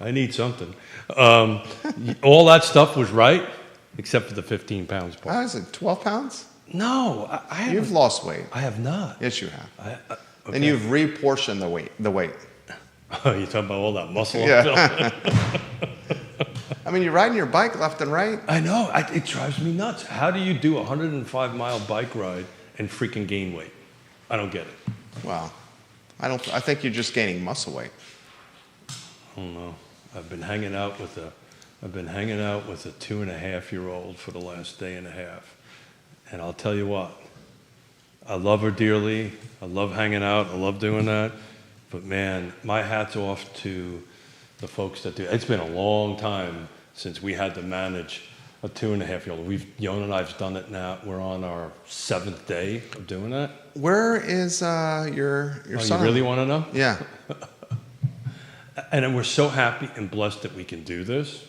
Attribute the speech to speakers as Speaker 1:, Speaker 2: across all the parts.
Speaker 1: I need something. All that stuff was right, except for the 15 pounds part.
Speaker 2: How is it, 12 pounds?
Speaker 1: No, I haven't.
Speaker 2: You've lost weight.
Speaker 1: I have not.
Speaker 2: Yes, you have.
Speaker 1: Okay.
Speaker 2: And you've reportioned the weight.
Speaker 1: Oh, you're talking about all that muscle?
Speaker 2: Yeah. I mean, you're riding your bike left and right.
Speaker 1: I know. It drives me nuts. How do you do a 105-mile bike ride and freaking gain weight? I don't get it.
Speaker 2: Well, I think you're just gaining muscle weight.
Speaker 1: I don't know. I've been hanging out with a 2.5-year-old for the last day and a half. And I'll tell you what, I love her dearly. I love hanging out. I love doing that. But man, my hat's off to the folks that do. It's been a long time since we had to manage a 2.5-year-old. Yona and I've done it now. We're on our 7th day of doing that.
Speaker 2: Where is your son?
Speaker 1: You really want to know?
Speaker 2: Yeah.
Speaker 1: And we're so happy and blessed that we can do this.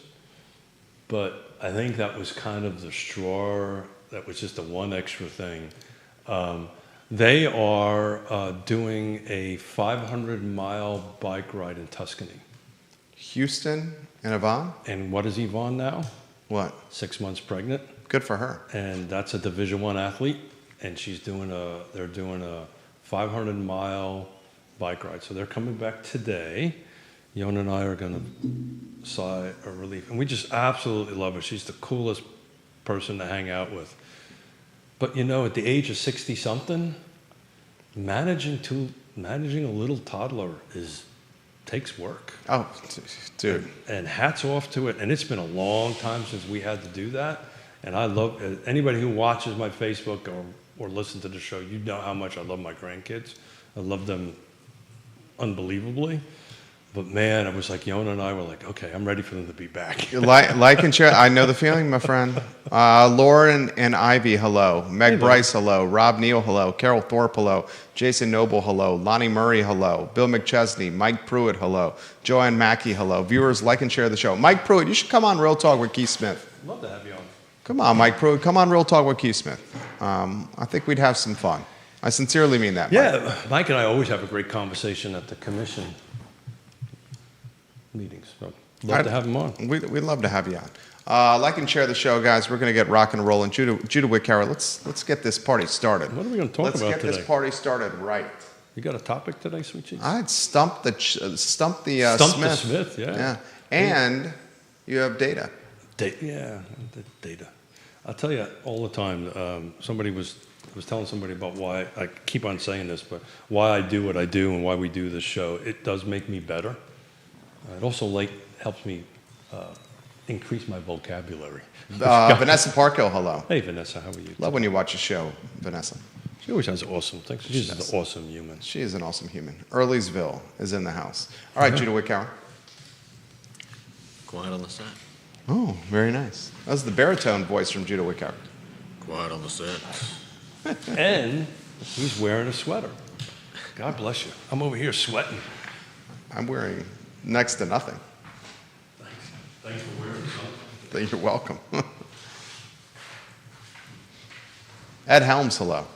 Speaker 1: But I think that was kind of the straw. That was just the one extra thing. They are doing a 500-mile bike ride in Tuscany.
Speaker 2: Houston and Yvonne?
Speaker 1: And what is Yvonne now?
Speaker 2: What?
Speaker 1: 6 months pregnant.
Speaker 2: Good for her.
Speaker 1: And that's a Division I athlete. And they're doing a 500-mile bike ride. So they're coming back today. Yona and I are going to sigh a relief. And we just absolutely love her. She's the coolest person to hang out with. But at the age of 60-something, managing a little toddler takes work.
Speaker 2: Oh, dude.
Speaker 1: And hats off to it. And it's been a long time since we had to do that. And I love anybody who watches my Facebook or listens to the show. You know how much I love my grandkids. I love them unbelievably. But man, it was like Yona and I were like, okay, I'm ready for them to be back.
Speaker 2: Like and share. I know the feeling, my friend. Lauren and Ivy, hello. Meg Bryce, hello. Rob Neal, hello. Carol Thorpe, hello. Jason Noble, hello. Lonnie Murray, hello. Bill McChesney. Mike Pruitt, hello. Joanne Mackey, hello. Viewers, like and share the show. Mike Pruitt, you should come on Real Talk with Keith Smith.
Speaker 1: Love to have you on.
Speaker 2: Come on, Mike Pruitt. Come on Real Talk with Keith Smith. I think we'd have some fun. I sincerely mean that, Mike.
Speaker 1: Yeah, Mike and I always have a great conversation at the commission meetings. So love to have him on.
Speaker 2: We'd love to have you on. Like and share the show, guys. We're going to get rock and rolling. Judah Wickhauer, let's get this party started.
Speaker 1: What are we going to talk about today?
Speaker 2: Let's get this party started right.
Speaker 1: You got a topic today, Sweet Cheeks?
Speaker 2: I'd stump the
Speaker 1: Stump
Speaker 2: Smith.
Speaker 1: the Smith, yeah.
Speaker 2: And you have data.
Speaker 1: The data. I'll tell you all the time. Somebody was telling somebody about why I keep on saying this, but why I do what I do and why we do this show. It does make me better. It also helps me increase my vocabulary.
Speaker 2: Vanessa Parkhill, hello.
Speaker 1: Hey, Vanessa, how are you?
Speaker 2: Love when you watch a show, Vanessa.
Speaker 1: She always has awesome things. She's an awesome human.
Speaker 2: She is an awesome human. Earlysville is in the house. All right, Judah Wickhauer.
Speaker 3: Quiet on the set.
Speaker 2: Oh, very nice. That was the baritone voice from Judah Wickhauer.
Speaker 3: Quiet on the set.
Speaker 1: And he's wearing a sweater. God bless you. I'm over here sweating.
Speaker 2: I'm wearing next to nothing.
Speaker 1: Thanks for wearing something.
Speaker 2: You're welcome. Ed Helms, hello.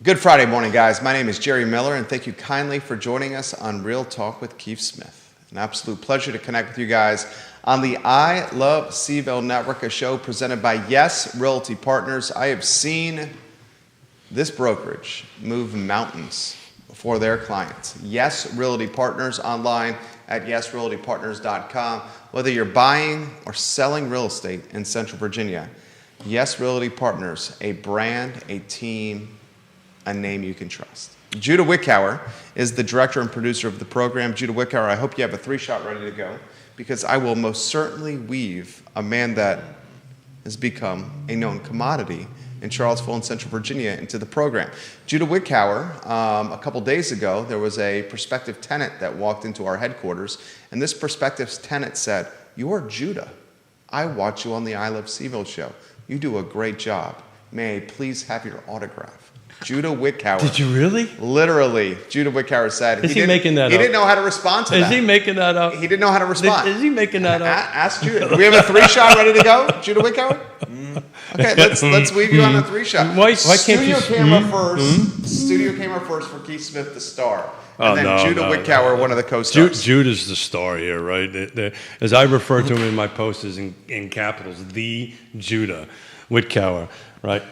Speaker 2: Good Friday morning, guys. My name is Jerry Miller, and thank you kindly for joining us on Real Talk with Keith Smith. An absolute pleasure to connect with you guys on the I Love CVille Network, a show presented by Yes Realty Partners. I have seen this brokerage move mountains for their clients. Yes Realty Partners, online at yesrealtypartners.com. Whether you're buying or selling real estate in Central Virginia, Yes Realty Partners, a brand, a team, a name you can trust. Judah Wickhauer is the director and producer of the program. Judah Wickhauer, I hope you have a 3-shot ready to go, because I will most certainly weave a man that has become a known commodity in Charlottesville and Central Virginia into the program. Judah Wickhauer, a couple days ago, there was a prospective tenant that walked into our headquarters, and this prospective tenant said, "You are Judah. I watch you on the I Love CVille show. You do a great job. may I please have your autograph? Judah Wickower.
Speaker 1: Did you really?
Speaker 2: Literally, Judah Wickower said.
Speaker 1: Is he making that up?
Speaker 2: He didn't know how to respond to that.
Speaker 1: Is he making that up?
Speaker 2: He didn't know how to respond.
Speaker 1: Is he making that up?
Speaker 2: Ask Judah. Do we have a 3-shot ready to go, Judah Wickower? Okay, let's weave you on a 3-shot.
Speaker 1: Why can't you?
Speaker 2: Camera first. Studio camera first for Keith Smith, the star. And then Judah Wickower, one of the co-stars.
Speaker 1: Judah's the star here, right? As I refer to him in my posts is in capitals, the Judah Wickower, right?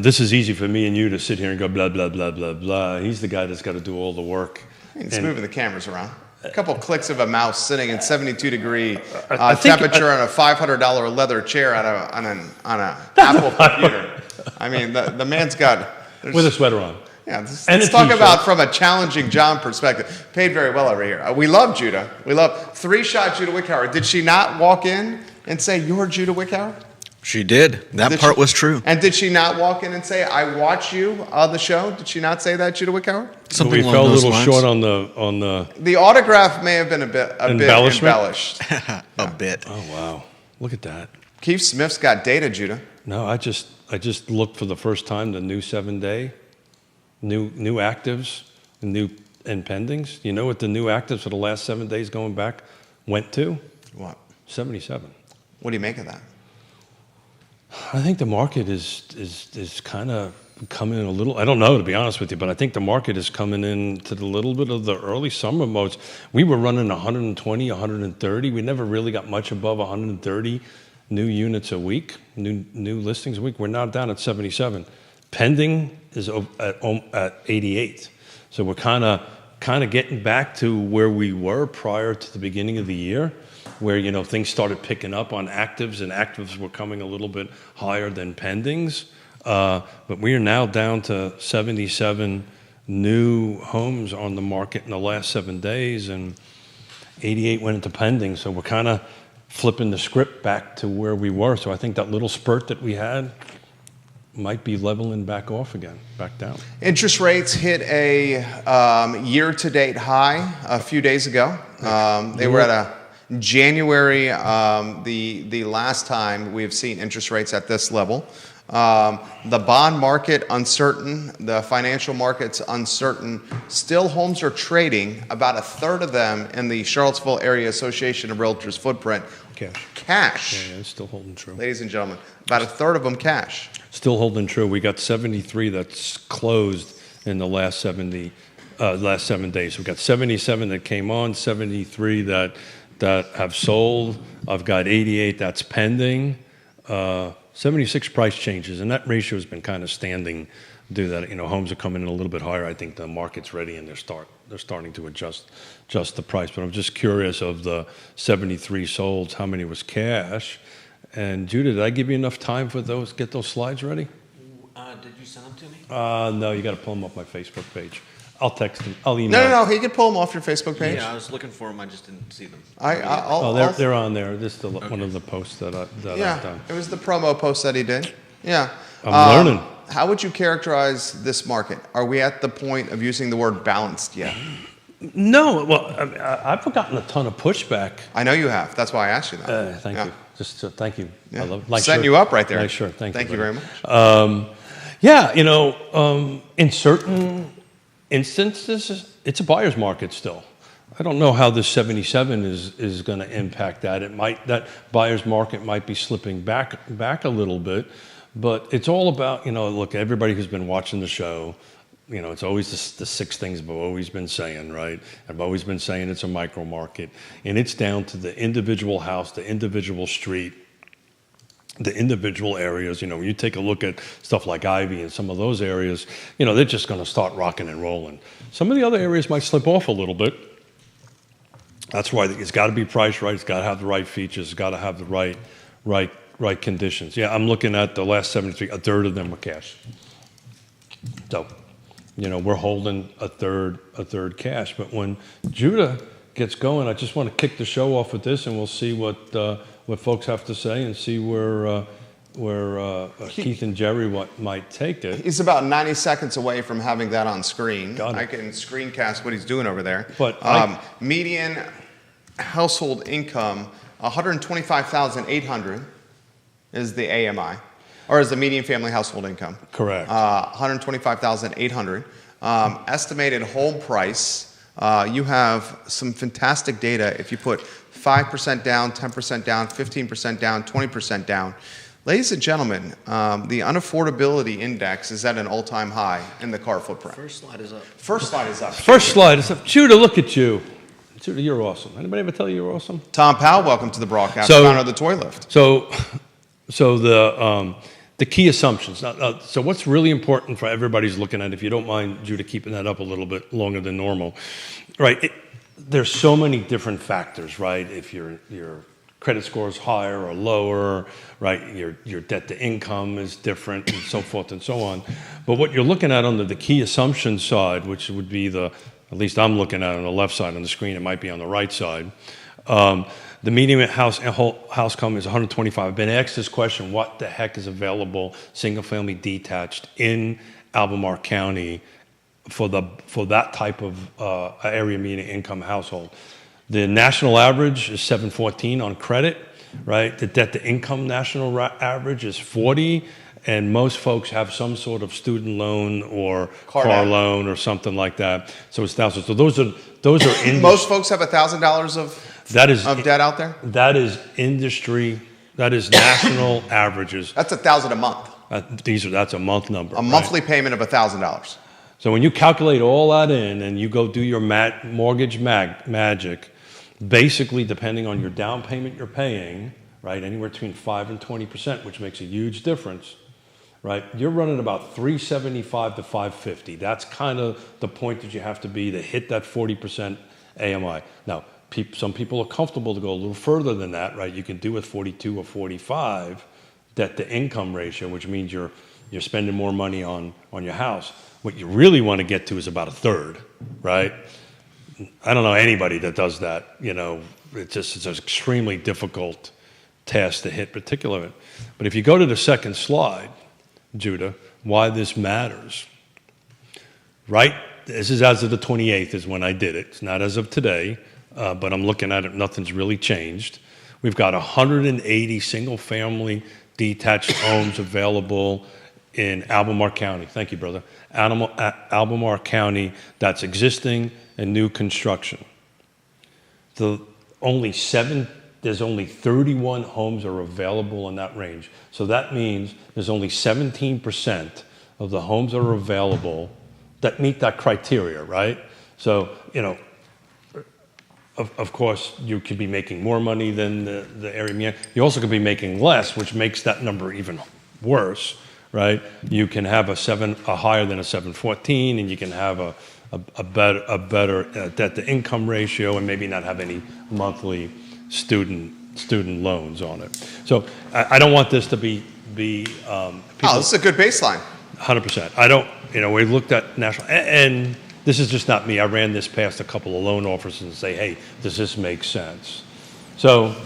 Speaker 1: This is easy for me and you to sit here and go blah, blah, blah, blah, blah. He's the guy that's got to do all the work.
Speaker 2: He's moving the cameras around. A couple clicks of a mouse sitting in 72-degree temperature on a $500 leather chair on an Apple computer. I mean, the man's got...
Speaker 1: With a sweater on.
Speaker 2: Yeah, let's talk about from a challenging John perspective. Paid very well over here. We love Judah. We love 3-shot Judah Wickower. Did she not walk in and say, "You're Judah Wickower"?
Speaker 3: She did. That part was true.
Speaker 2: And did she not walk in and say, "I watch you on the show"? Did she not say that, Judah Wickower?
Speaker 1: Something we fell a little short on the.
Speaker 2: The autograph may have been a bit embellished.
Speaker 3: A bit.
Speaker 1: Oh wow! Look at that.
Speaker 2: Keith Smith's got data, Judah.
Speaker 1: No, I just looked for the first time the new 7-day, new actives, new and pendings. You know what the new actives for the last 7 days going back went to?
Speaker 2: What?
Speaker 1: 77.
Speaker 2: What do you make of that?
Speaker 1: I think the market is kind of coming in a little. I don't know, to be honest with you, but I think the market is coming into the little bit of the early summer modes. We were running 120, 130. We never really got much above 130 new units a week, new listings a week. We're now down at 77. Pending is at 88. So we're kind of getting back to where we were prior to the beginning of the year, where things started picking up on actives, and actives were coming a little bit higher than pendings. But we are now down to 77 new homes on the market in the last 7 days, and 88 went into pending. So we're kind of flipping the script back to where we were. So I think that little spurt that we had might be leveling back off again, back down.
Speaker 2: Interest rates hit a year-to-date high a few days ago. They were at a January, the last time we've seen interest rates at this level. The bond market uncertain, the financial markets uncertain. Still, homes are trading, about a third of them in the Charlottesville Area Association of Realtors footprint. Cash.
Speaker 1: Yeah, it's still holding true.
Speaker 2: Ladies and gentlemen, about a third of them cash.
Speaker 1: Still holding true. We got 73 that's closed in the last 7 days. We got 77 that came on, 73 that have sold. I've got 88 that's pending. 76 price changes, and that ratio has been kind of standing due that homes are coming in a little bit higher. I think the market's ready, and they're starting to adjust the price. But I'm just curious, of the 73 solds, how many was cash? And Judah, did I give you enough time for those? Get those slides ready?
Speaker 3: Did you send them to me?
Speaker 1: No, you got to pull them off my Facebook page. I'll text them. I'll email.
Speaker 2: No. He could pull them off your Facebook page.
Speaker 3: Yeah, I was looking for them. I just didn't see them.
Speaker 1: They're on there. This is one of the posts that I've done.
Speaker 2: It was the promo post that he did. Yeah.
Speaker 1: I'm learning.
Speaker 2: How would you characterize this market? Are we at the point of using the word balanced yet?
Speaker 1: No. Well, I've gotten a ton of pushback.
Speaker 2: I know you have. That's why I asked you that.
Speaker 1: Thank you. Just thank you.
Speaker 2: Yeah.
Speaker 1: I love it.
Speaker 2: Setting you up right there.
Speaker 1: Nice shirt. Thank you
Speaker 2: very much.
Speaker 1: In certain instances, it's a buyer's market still. I don't know how this 77 is going to impact that. That buyer's market might be slipping back a little bit, but it's all about, look, everybody who's been watching the show, it's always the 6 things I've always been saying, right? I've always been saying it's a micro market, and it's down to the individual house, the individual street, the individual areas. When you take a look at stuff like Ivy and some of those areas, they're just going to start rocking and rolling. Some of the other areas might slip off a little bit. That's why it's got to be priced right. It's got to have the right features. It's got to have the right conditions. Yeah, I'm looking at the last 73. A third of them were cash. So, we're holding a third cash. But when Judah gets going, I just want to kick the show off with this, and we'll see what folks have to say, and see where Keith and Jerry might take it.
Speaker 2: He's about 90 seconds away from having that on screen.
Speaker 1: I
Speaker 2: can screencast what he's doing over there.
Speaker 1: But
Speaker 2: median household income, $125,800 is the AMI. or as the median family household income.
Speaker 1: Correct.
Speaker 2: 125,800. Estimated home price. You have some fantastic data. If you put 5% down, 10% down, 15% down, 20% down. Ladies and gentlemen, the unaffordability index is at an all-time high in the car footprint.
Speaker 3: First slide is up.
Speaker 2: First slide is up.
Speaker 1: First slide is up. Judah, look at you. Judah, you're awesome. Anybody ever tell you you're awesome?
Speaker 2: Tom Powell, welcome to the broadcast.
Speaker 1: So-
Speaker 2: Founder of the Toy Lift.
Speaker 1: So the key assumptions. So what's really important for everybody's looking at, if you don't mind, Judah, keeping that up a little bit longer than normal, right? There's so many different factors, right? If your credit score is higher or lower, right? Your debt to income is different, and so forth and so on. But what you're looking at under the key assumption side, which would be at least I'm looking at on the left side on the screen, it might be on the right side. The median house income is 125. I've been asked this question: what the heck is available, single-family detached in Albemarle County for that type of area median income household? The national average is 714 on credit, right? The debt to income national average is 40, and most folks have some sort of student loan or car loan or something like that. So it's thousands. So those are
Speaker 2: Most folks have $1,000 of debt out there?
Speaker 1: That is industry, that is national averages.
Speaker 2: That's $1,000 a month.
Speaker 1: That's a month number.
Speaker 2: A monthly payment of $1,000.
Speaker 1: So when you calculate all that in and you go do your mortgage magic, basically depending on your down payment you're paying, right, anywhere between 5 and 20%, which makes a huge difference, right? You're running about 375 to 550. That's kind of the point that you have to be to hit that 40% AMI. Now, some people are comfortable to go a little further than that, right? You can do with 42 or 45 debt to income ratio, which means you're spending more money on your house. What you really want to get to is about a third, right? I don't know anybody that does that. It's an extremely difficult task to hit particularly. But if you go to the second slide, Judah, why this matters, right? This is as of the 28th is when I did it. It's not as of today, but I'm looking at it. Nothing's really changed. We've got 180 single-family detached homes available in Albemarle County. Thank you, brother. Albemarle County, that's existing and new construction. There's only 31 homes are available in that range. So that means there's only 17% of the homes that are available that meet that criteria, right? So, of course, you could be making more money than the area median. You also could be making less, which makes that number even worse, right? You can have a higher than a 714, and you can have a better debt to income ratio, and maybe not have any monthly student loans on it. So I don't want this to be
Speaker 2: this is a good baseline.
Speaker 1: 100%. I don't. We looked at national, and this is just not me. I ran this past a couple of loan officers and say, hey, does this make sense? So,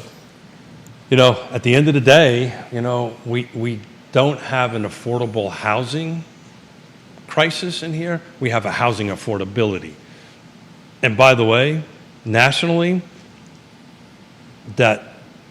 Speaker 1: at the end of the day, we don't have an affordable housing crisis in here. We have a housing affordability. And by the way, nationally, that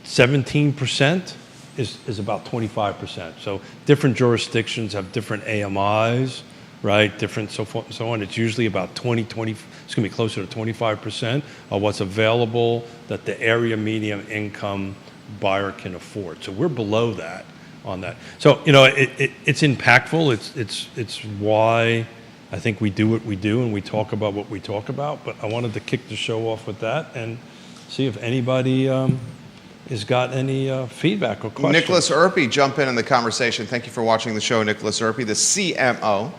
Speaker 1: 17% is about 25%. So different jurisdictions have different AMIs, right? Different so forth and so on. It's usually about 20, it's going to be closer to 25% of what's available that the area median income buyer can afford. So we're below that on that. So, it's impactful. It's why I think we do what we do and we talk about what we talk about. But I wanted to kick the show off with that and see if anybody has got any feedback or questions.
Speaker 2: Nicholas Erpy, jump in the conversation. Thank you for watching the show, Nicholas Erpy, the CMO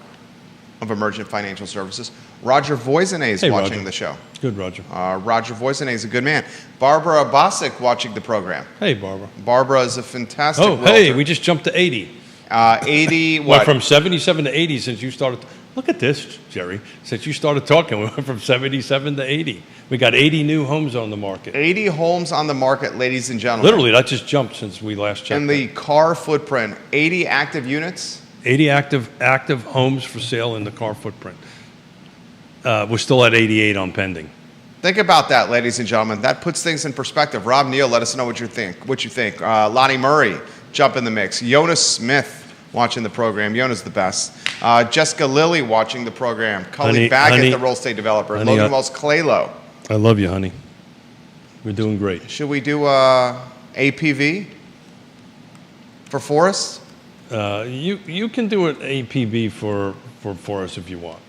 Speaker 2: of Emergent Financial Services. Roger Voisinay is watching the show.
Speaker 1: Good, Roger.
Speaker 2: Roger Voisinay is a good man. Barbara Bosick watching the program.
Speaker 1: Hey, Barbara.
Speaker 2: Barbara is a fantastic realtor.
Speaker 1: Hey, we just jumped to 80.
Speaker 2: 80, what?
Speaker 1: Went from 77 to 80 since you started. Look at this, Jerry. Since you started talking, we went from 77 to 80. We got 80 new homes on the market.
Speaker 2: 80 homes on the market, ladies and gentlemen.
Speaker 1: Literally, that just jumped since we last checked.
Speaker 2: And the car footprint, 80 active units?
Speaker 1: 80 active homes for sale in the car footprint. We're still at 88 on pending.
Speaker 2: Think about that, ladies and gentlemen. That puts things in perspective. Rob Neal, let us know what you think. Lonnie Murray, jump in the mix. Jonas Smith, watching the program. Yona's the best. Jessica Lilly watching the program. Cully Baggett,
Speaker 1: honey,
Speaker 2: the real estate developer.
Speaker 1: honey,
Speaker 2: Logan Wells Claylo.
Speaker 1: I love you, honey. We're doing great.
Speaker 2: Should we do APV for Forrest?
Speaker 1: You can do an APB for us if you want.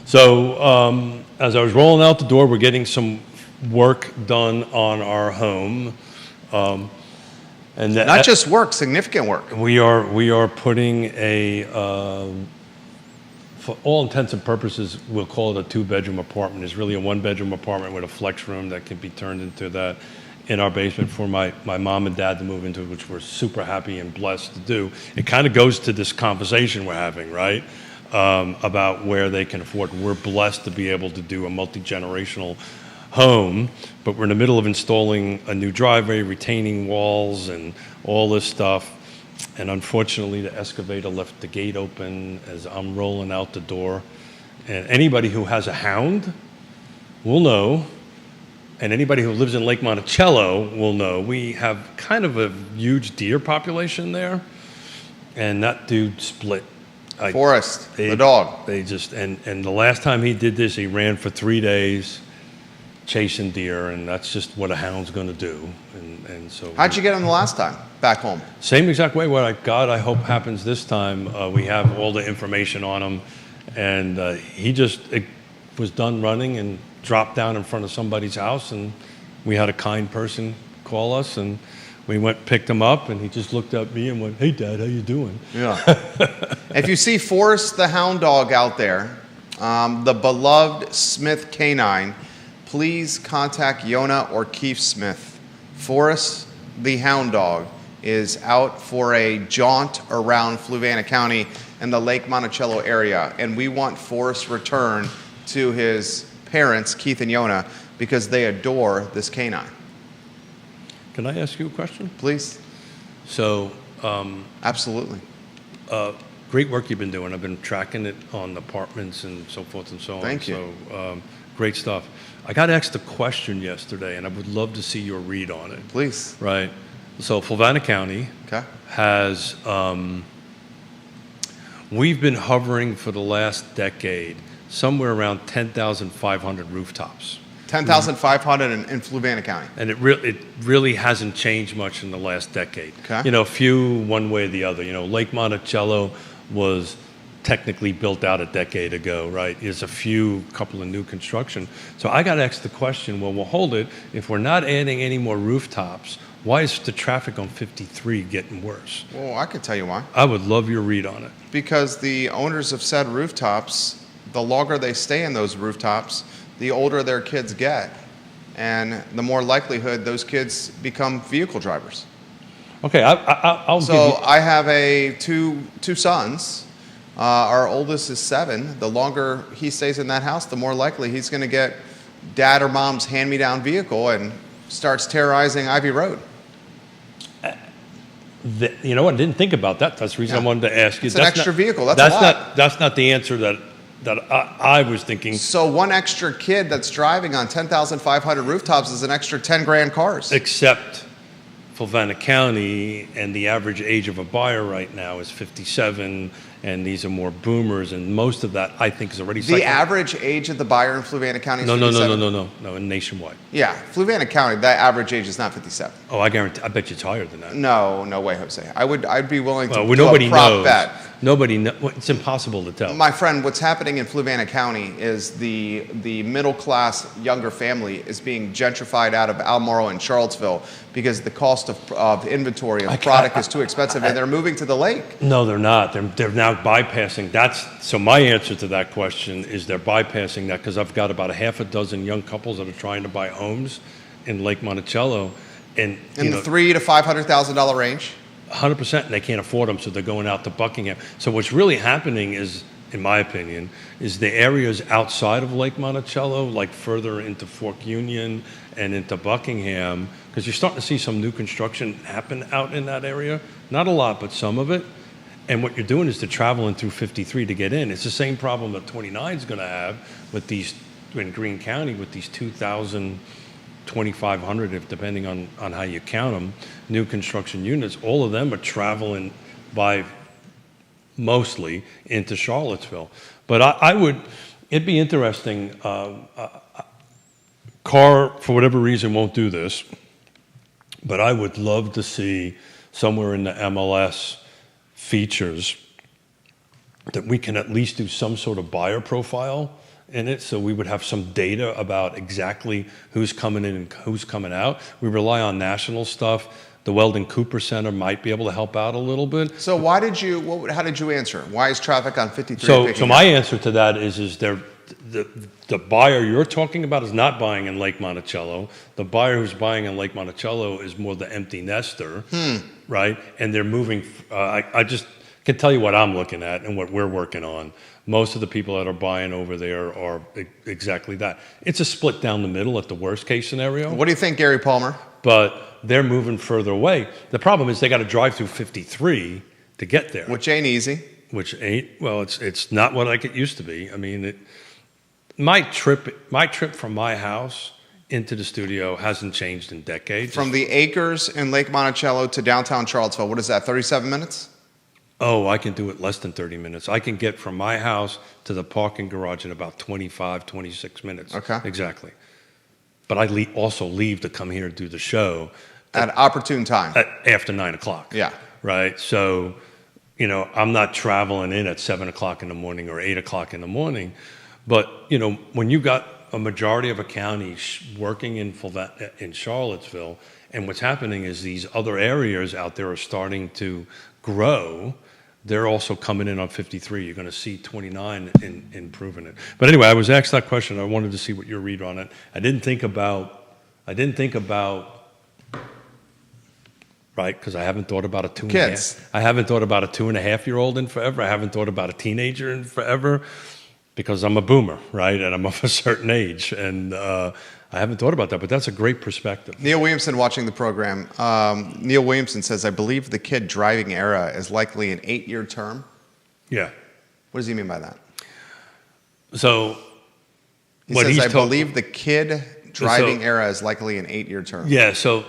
Speaker 1: So as I was rolling out the door, we're getting some work done on our home. And
Speaker 2: Not just work, significant work.
Speaker 1: We are putting a, for all intents and purposes, we'll call it a 2-bedroom apartment. It's really a 1-bedroom apartment with a flex room that can be turned into that in our basement for my mom and dad to move into, which we're super happy and blessed to do. It kind of goes to this conversation we're having, right? About where they can afford. We're blessed to be able to do a multi-generational home, but we're in the middle of installing a new driveway, retaining walls, and all this stuff. And unfortunately, the excavator left the gate open as I'm rolling out the door. And anybody who has a hound will know, and anybody who lives in Lake Monticello will know, we have kind of a huge deer population there, and that dude split.
Speaker 2: Forrest, the dog.
Speaker 1: They just, and the last time he did this, he ran for 3 days chasing deer, and that's just what a hound's going to do. And so.
Speaker 2: How'd you get him the last time back home?
Speaker 1: Same exact way. What I hope happens this time. We have all the information on him, and it was done running and dropped down in front of somebody's house, and we had a kind person call us, and we went, picked him up, and he just looked at me and went, "Hey, Dad, how you doing?"
Speaker 2: Yeah. If you see Forrest the hound dog out there, the beloved Smith canine, please contact Yona or Keith Smith. Forrest the hound dog is out for a jaunt around Fluvanna County and the Lake Monticello area, and we want Forrest returned to his parents, Keith and Yona, because they adore this canine.
Speaker 1: Can I ask you a question?
Speaker 2: Please.
Speaker 1: So,
Speaker 2: Absolutely.
Speaker 1: great work you've been doing. I've been tracking it on apartments and so forth and so on.
Speaker 2: Thank you.
Speaker 1: So, great stuff. I got asked a question yesterday, and I would love to see your read on it.
Speaker 2: Please.
Speaker 1: Right. So, Fluvanna County
Speaker 2: Okay.
Speaker 1: has, we've been hovering for the last decade somewhere around 10,500 rooftops.
Speaker 2: 10,500 in Fluvanna County.
Speaker 1: And it really hasn't changed much in the last decade.
Speaker 2: Okay.
Speaker 1: You know, a few one way or the other. You know, Lake Monticello was technically built out a decade ago, right? There's a couple of new construction. So I got asked the question, well, we'll hold it. If we're not adding any more rooftops, why is the traffic on 53 getting worse?
Speaker 2: Well, I could tell you why.
Speaker 1: I would love your read on it.
Speaker 2: Because the owners of said rooftops, the longer they stay in those rooftops, the older their kids get, and the more likelihood those kids become vehicle drivers.
Speaker 1: Okay, I'll give you...
Speaker 2: So I have two sons. Our oldest is 7. The longer he stays in that house, the more likely he's going to get dad or mom's hand-me-down vehicle and starts terrorizing Ivy Road.
Speaker 1: You know what? I didn't think about that. That's the reason I wanted to ask you.
Speaker 2: It's an extra vehicle. That's a lot.
Speaker 1: That's not the answer that I was thinking.
Speaker 2: So one extra kid that's driving on 10,500 rooftops is an extra 10 grand cars.
Speaker 1: Except Fluvanna County, and the average age of a buyer right now is 57, and these are more boomers, and most of that, I think, is already
Speaker 2: The average age of the buyer in Fluvanna County is 57?
Speaker 1: No, nationwide.
Speaker 2: Yeah, Fluvanna County, that average age is not 57.
Speaker 1: Oh, I guarantee. I bet you it's higher than that.
Speaker 2: No way, Jose. I'd be willing to
Speaker 1: Well,
Speaker 2: do
Speaker 1: nobody
Speaker 2: a prop
Speaker 1: knows.
Speaker 2: bet.
Speaker 1: Nobody knows. It's impossible to tell.
Speaker 2: My friend, what's happening in Fluvanna County is the middle-class younger family is being gentrified out of Almoro and Charlottesville because the cost of inventory of product is too expensive, and they're moving to the lake.
Speaker 1: No, they're not. They're now bypassing. So my answer to that question is they're bypassing that, because I've got about a half a dozen young couples that are trying to buy homes in Lake Monticello, and
Speaker 2: In the $300,000 to $500,000 range.
Speaker 1: 100%, and they can't afford them, so they're going out to Buckingham. So what's really happening is, in my opinion, is the areas outside of Lake Monticello, like further into Fork Union and into Buckingham, because you're starting to see some new construction happen out in that area. Not a lot, but some of it. And what you're doing is they're traveling through 53 to get in. It's the same problem that 29 is going to have with these, in Greene County, with these 2,000, 2,500, if depending on how you count them, new construction units. All of them are traveling by mostly into Charlottesville. But it'd be interesting. Carr, for whatever reason, won't do this, but I would love to see somewhere in the MLS features that we can at least do some sort of buyer profile in it, so we would have some data about exactly who's coming in and who's coming out. We rely on national stuff. The Weldon Cooper Center might be able to help out a little bit.
Speaker 2: So how did you answer? Why is traffic on 53
Speaker 1: So
Speaker 2: picking
Speaker 1: my
Speaker 2: up?
Speaker 1: answer to that is the buyer you're talking about is not buying in Lake Monticello. The buyer who's buying in Lake Monticello is more the empty nester, right? And they're moving. I just can tell you what I'm looking at and what we're working on. Most of the people that are buying over there are exactly that. It's a split down the middle at the worst case scenario.
Speaker 2: What do you think, Gary Palmer?
Speaker 1: But they're moving further away. The problem is they got to drive through 53 to get there.
Speaker 2: Which ain't easy.
Speaker 1: Which ain't, well, it's not what like it used to be. I mean, my trip from my house into the studio hasn't changed in decades.
Speaker 2: From the acres in Lake Monticello to downtown Charlottesville, what is that, 37 minutes?
Speaker 1: Oh, I can do it less than 30 minutes. I can get from my house to the parking garage in about 25, 26 minutes.
Speaker 2: Okay.
Speaker 1: Exactly. But I also leave to come here and do the show
Speaker 2: At opportune time.
Speaker 1: After 9 o'clock.
Speaker 2: Yeah.
Speaker 1: Right? So, I'm not traveling in at 7 o'clock in the morning or 8 o'clock in the morning. But, when you got a majority of a county working in Charlottesville, and what's happening is these other areas out there are starting to grow, they're also coming in on 53. You're going to see 29 improving it. But anyway, I was asked that question. I wanted to see what your read on it. I didn't think about, right, because I haven't thought about a two and a
Speaker 2: Kids.
Speaker 1: half. I haven't thought about a 2.5-year-old in forever. I haven't thought about a teenager in forever because I'm a boomer, right? And I'm of a certain age. And I haven't thought about that, but that's a great perspective.
Speaker 2: Neil Williamson watching the program. Neil Williamson says, I believe the kid driving era is likely an 8-year term.
Speaker 1: Yeah.
Speaker 2: What does he mean by that?
Speaker 1: So
Speaker 2: He
Speaker 1: what
Speaker 2: says,
Speaker 1: he's
Speaker 2: I
Speaker 1: talking-
Speaker 2: believe the kid driving era is likely an 8-year term.
Speaker 1: Yeah, so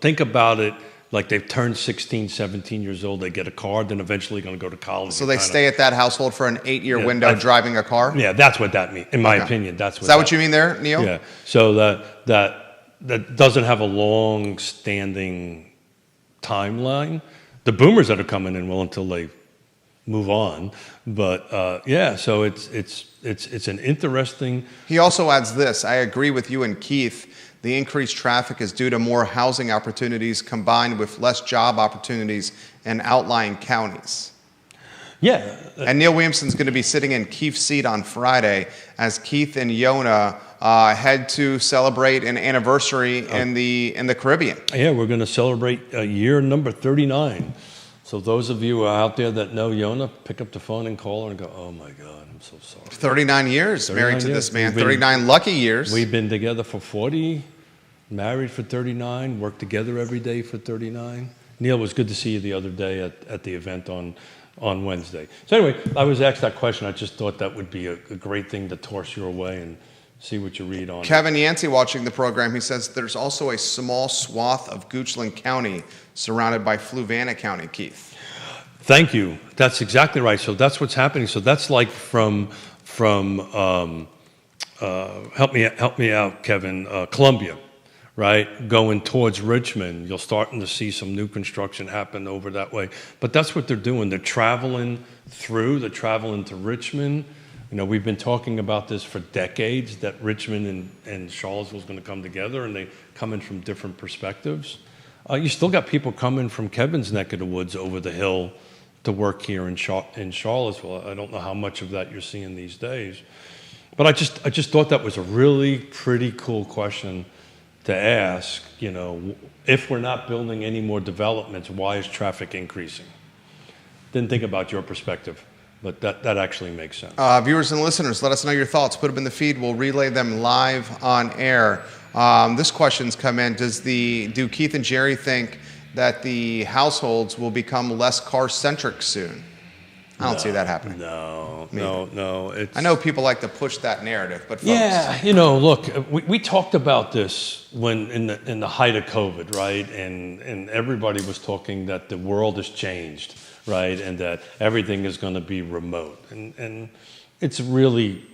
Speaker 1: think about it like they've turned 16, 17 years old, they get a car, then eventually going to go to college.
Speaker 2: So they stay at that household for an 8-year
Speaker 1: Yeah,
Speaker 2: window driving a car?
Speaker 1: Yeah, that's what that means. In my
Speaker 2: Okay.
Speaker 1: opinion, that's what
Speaker 2: Is that what you mean there, Neil?
Speaker 1: Yeah. So that doesn't have a long-standing timeline. The boomers that are coming in will until they move on. But yeah, so it's an interesting.
Speaker 2: He also adds this, I agree with you and Keith, the increased traffic is due to more housing opportunities combined with less job opportunities in outlying counties.
Speaker 1: Yeah.
Speaker 2: And Neil Williamson's going to be sitting in Keith's seat on Friday as Keith and Yona head to celebrate an anniversary in the Caribbean.
Speaker 1: Yeah, we're going to celebrate year number 39. So those of you out there that know Yona, pick up the phone and call her and go, oh my God, I'm so sorry.
Speaker 2: 39 years
Speaker 1: 39
Speaker 2: married to
Speaker 1: years.
Speaker 2: this man,
Speaker 1: We've been-
Speaker 2: 39 lucky years.
Speaker 1: We've been together for 40, married for 39, worked together every day for 39. Neil, it was good to see you the other day at the event on Wednesday. So anyway, I was asked that question. I just thought that would be a great thing to toss your way and see what you read on it.
Speaker 2: Kevin Yancey watching the program, he says there's also a small swath of Goochland County surrounded by Fluvanna County, Keith.
Speaker 1: Thank you. That's exactly right. So that's what's happening. So that's like from help me out, Kevin, Columbia, right? Going towards Richmond, you're starting to see some new construction happen over that way. But that's what they're doing. They're traveling to Richmond. We've been talking about this for decades, that Richmond and Charlottesville is going to come together, and they come in from different perspectives. You still got people coming from Kevin's neck of the woods over the hill to work here in Charlottesville. I don't know how much of that you're seeing these days. But I just thought that was a really pretty cool question to ask. If we're not building any more developments, why is traffic increasing? Didn't think about your perspective, but that actually makes sense.
Speaker 2: Viewers and listeners, let us know your thoughts. Put them in the feed. We'll relay them live on air. This question's come in. Do Keith and Jerry think that the households will become less car-centric soon? I don't see that happening.
Speaker 1: No. It's,
Speaker 2: I know people like to push that narrative, but folks,
Speaker 1: yeah, look, we talked about this when in the height of COVID, right? And everybody was talking that the world has changed, right? And that everything is going to be remote. And it's really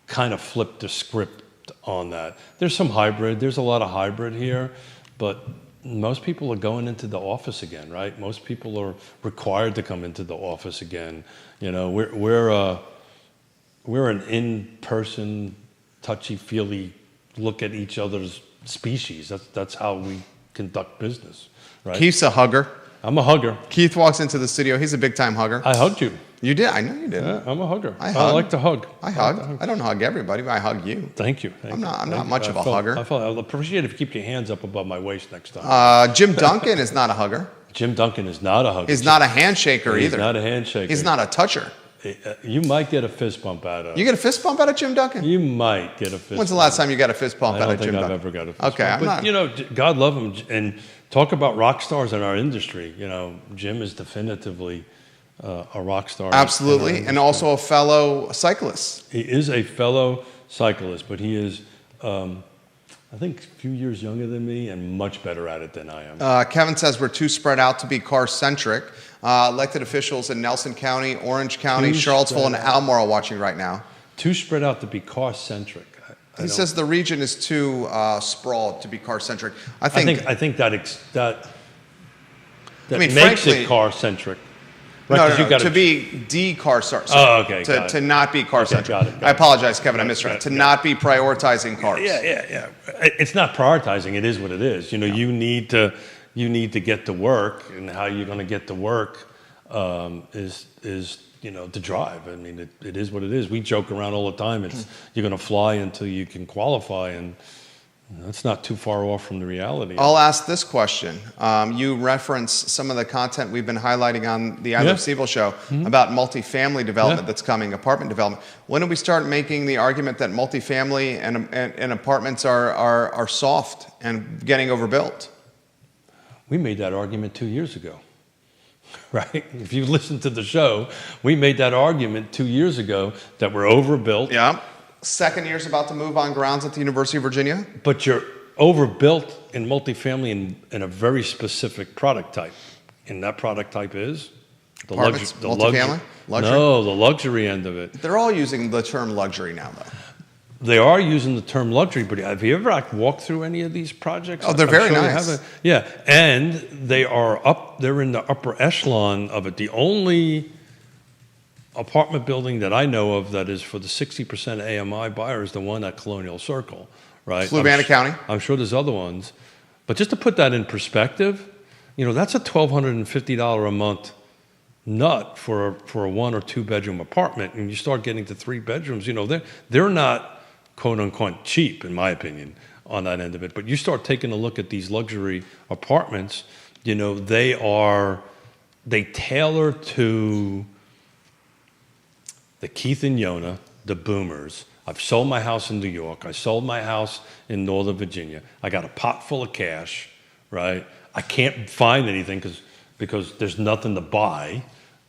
Speaker 1: kind of flipped the script on that. There's some hybrid. There's a lot of hybrid here, but most people are going into the office again, right? Most people are required to come into the office again. We're an in-person, touchy-feely look at each other's species. That's how we conduct business, right?
Speaker 2: Keith's a hugger.
Speaker 1: I'm a hugger.
Speaker 2: Keith walks into the studio. He's a big-time hugger.
Speaker 1: I hugged you.
Speaker 2: You did. I know you did.
Speaker 1: Yeah, I'm a hugger.
Speaker 2: I hug.
Speaker 1: like to hug.
Speaker 2: I hug. I don't hug everybody, but I hug you.
Speaker 1: Thank you.
Speaker 2: I'm not much of a hugger.
Speaker 1: I'll appreciate it if you keep your hands up above my waist next time.
Speaker 2: Jim Duncan is not a hugger.
Speaker 1: Jim Duncan is not a hugger.
Speaker 2: He's not a handshaker either.
Speaker 1: He's not a handshaker.
Speaker 2: He's not a toucher.
Speaker 1: You might get a fist bump out of.
Speaker 2: You get a fist bump out of Jim Duncan?
Speaker 1: You might get a fist.
Speaker 2: When's the last time you got a fist bump out of Jim
Speaker 1: I don't
Speaker 2: Duncan?
Speaker 1: think I've ever got a fist
Speaker 2: Okay,
Speaker 1: bump.
Speaker 2: I'm not.
Speaker 1: But God love him, and talk about rock stars in our industry. Jim is definitively a rock star.
Speaker 2: Absolutely, and also a fellow cyclist.
Speaker 1: He is a fellow cyclist, but he is, I think, a few years younger than me and much better at it than I am.
Speaker 2: Kevin says we're too spread out to be car-centric. Elected officials in Nelson County, Orange County, Charlottesville, and Almora watching right now.
Speaker 1: Too spread out to be car-centric.
Speaker 2: He says the region is too sprawled to be car-centric. I think
Speaker 1: that
Speaker 2: mean,
Speaker 1: makes
Speaker 2: frankly,
Speaker 1: it car-centric. Right,
Speaker 2: no, to be de-car-centric.
Speaker 1: Oh, okay,
Speaker 2: To not be car-centric.
Speaker 1: Okay, got it.
Speaker 2: I apologize, Kevin, I misread. To not be prioritizing cars.
Speaker 1: Yeah. It's not prioritizing. It is what it is. You need to get to work, and how you're going to get to work is to drive. I mean, it is what it is. We joke around all the time. It's you're going to fly until you can qualify, and that's not too far off from the reality.
Speaker 2: I'll ask this question. You reference some of the content we've been highlighting on the I Love CVille show about multifamily development that's coming, apartment development. When do we start making the argument that multifamily and apartments are soft and getting overbuilt?
Speaker 1: We made that argument 2 years ago, right? If you listen to the show, we made that argument 2 years ago that we're overbuilt.
Speaker 2: Yeah. Second year's about to move on grounds at the University of Virginia.
Speaker 1: But you're overbuilt in multifamily in a very specific product type. And that product type is?
Speaker 2: Apartments, multifamily? Luxury?
Speaker 1: No, the luxury end of it.
Speaker 2: They're all using the term luxury now, though.
Speaker 1: They are using the term luxury, but have you ever walked through any of these projects?
Speaker 2: Oh, they're very nice.
Speaker 1: Yeah, and they're in the upper echelon of it. The only apartment building that I know of that is for the 60% AMI buyer is the one at Colonial Circle, right?
Speaker 2: Fluvanna County.
Speaker 1: I'm sure there's other ones. But just to put that in perspective, that's a $1,250 a month nut for a 1 or 2 bedroom apartment. And you start getting to 3 bedrooms, they're not quote unquote cheap, in my opinion, on that end of it. But you start taking a look at these luxury apartments, they tailor to the Keith and Yona, the boomers. I've sold my house in New York. I sold my house in Northern Virginia. I got a pot full of cash, right? I can't find anything because there's nothing to buy,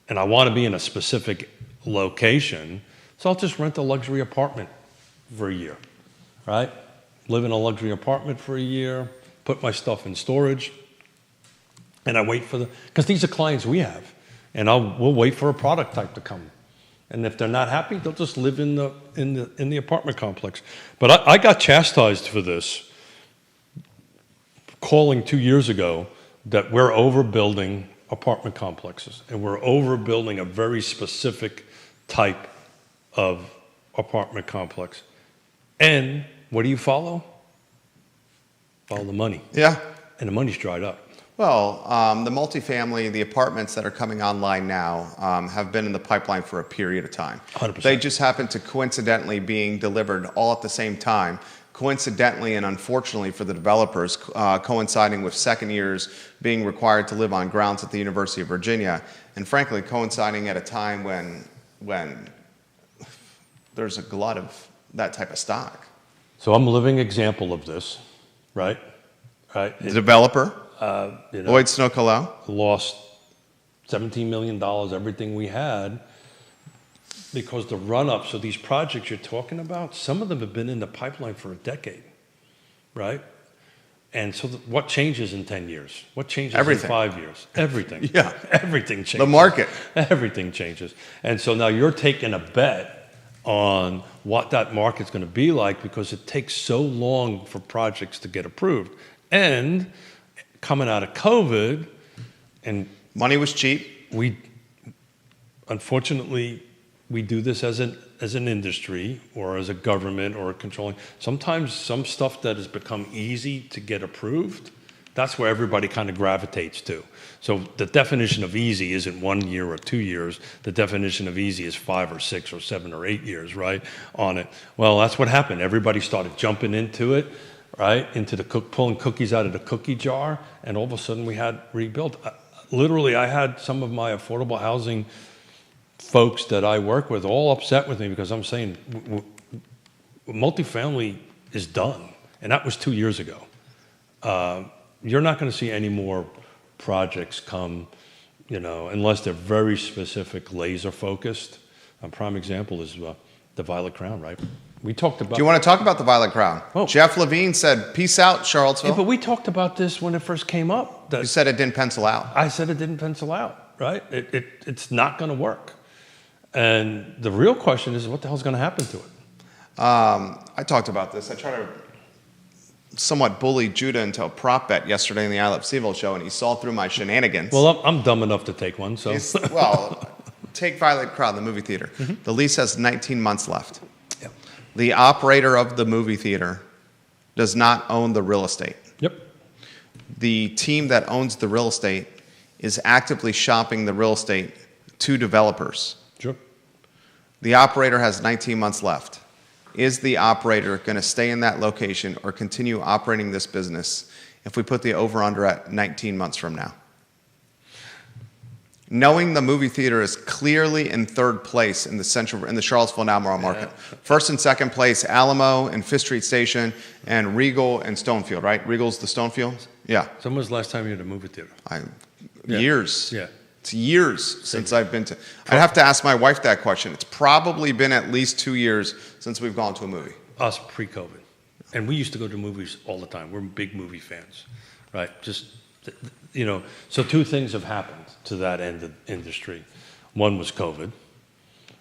Speaker 1: and I want to be in a specific location, so I'll just rent a luxury apartment for a year, right? Live in a luxury apartment for a year, put my stuff in storage, and I wait because these are clients we have, and we'll wait for a product type to come. And if they're not happy, they'll just live in the apartment complex. But I got chastised for this, calling 2 years ago that we're overbuilding apartment complexes, and we're overbuilding a very specific type of apartment complex. And what do you follow? Follow the money.
Speaker 2: Yeah.
Speaker 1: And the money's dried up.
Speaker 2: Well, the multifamily, the apartments that are coming online now have been in the pipeline for a period of time.
Speaker 1: 100%.
Speaker 2: They just happen to coincidentally being delivered all at the same time. Coincidentally and unfortunately for the developers, coinciding with second years being required to live on grounds at the University of Virginia, and frankly coinciding at a time when there's a glut of that type of stock.
Speaker 1: So I'm a living example of this, right?
Speaker 2: The developer,
Speaker 1: Lloyd
Speaker 2: Lloyd Snow
Speaker 1: lost $17 million, everything we had, because the run-up, so these projects you're talking about, some of them have been in the pipeline for a decade, right? And so what changes in 10 years? What changes
Speaker 2: Everything.
Speaker 1: in 5 years? Everything.
Speaker 2: Yeah.
Speaker 1: Everything changes.
Speaker 2: The market.
Speaker 1: Everything changes. And so now you're taking a bet on what that market's going to be like because it takes so long for projects to get approved. And coming out of COVID, and
Speaker 2: Money was cheap.
Speaker 1: unfortunately, we do this as an industry or as a government or controlling. Sometimes some stuff that has become easy to get approved, that's where everybody kind of gravitates to. So the definition of easy isn't 1 year or 2 years. The definition of easy is 5 or 6 or 7 or 8 years, right, on it. Well, that's what happened. Everybody started jumping into it, right, into the pulling cookies out of the cookie jar, and all of a sudden we had rebuilt. Literally, I had some of my affordable housing folks that I work with all upset with me because I'm saying multifamily is done, and that was 2 years ago. You're not going to see any more projects come, unless they're very specific, laser focused. A prime example is the Violet Crown, right? We talked about.
Speaker 2: Do you want to talk about the Violet Crown?
Speaker 1: Oh.
Speaker 2: Jeff Levine said, "Peace out, Charlottesville."
Speaker 1: Yeah, but we talked about this when it first came up.
Speaker 2: You said it didn't pencil out.
Speaker 1: I said it didn't pencil out, right? It's not going to work. And the real question is, what the hell's going to happen to it?
Speaker 2: I talked about this. I tried to somewhat bully Judah into a prop bet yesterday in the I Love CVille show, and he saw through my shenanigans.
Speaker 1: Well, I'm dumb enough to take one, so.
Speaker 2: Take Violet Crown, the movie theater.
Speaker 1: Mm-hmm.
Speaker 2: The lease has 19 months left.
Speaker 1: Yep.
Speaker 2: The operator of the movie theater does not own the real estate.
Speaker 1: Yep.
Speaker 2: The team that owns the real estate is actively shopping the real estate to developers.
Speaker 1: Sure.
Speaker 2: The operator has 19 months left. Is the operator going to stay in that location or continue operating this business if we put the over-under at 19 months from now? Knowing the movie theater is clearly in third place in the Charlottesville and Albemarle market. First and second place, Alamo and Fifth Street Station, and Regal and Stonefield, right? Regal's the Stonefield? Yeah.
Speaker 1: So when was the last time you were at a movie theater?
Speaker 2: Years.
Speaker 1: Yeah.
Speaker 2: It's years since I've been to. I'd have to ask my wife that question. It's probably been at least 2 years since we've gone to a movie.
Speaker 1: Us pre-COVID. And we used to go to movies all the time. We're big movie fans, right? So two things have happened to that end of the industry. One was COVID,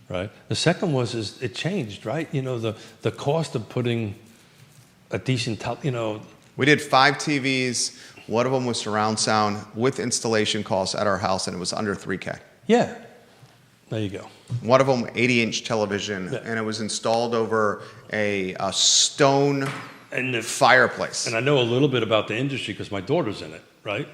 Speaker 1: right? The second is it changed, right? The cost of putting a decent,
Speaker 2: We did 5 TVs. One of them was surround sound with installation costs at our house, and it was under $3K.
Speaker 1: Yeah. There you go.
Speaker 2: One of them, 80-inch television, and it was installed over a stone fireplace.
Speaker 1: And I know a little bit about the industry because my daughter's in it, right?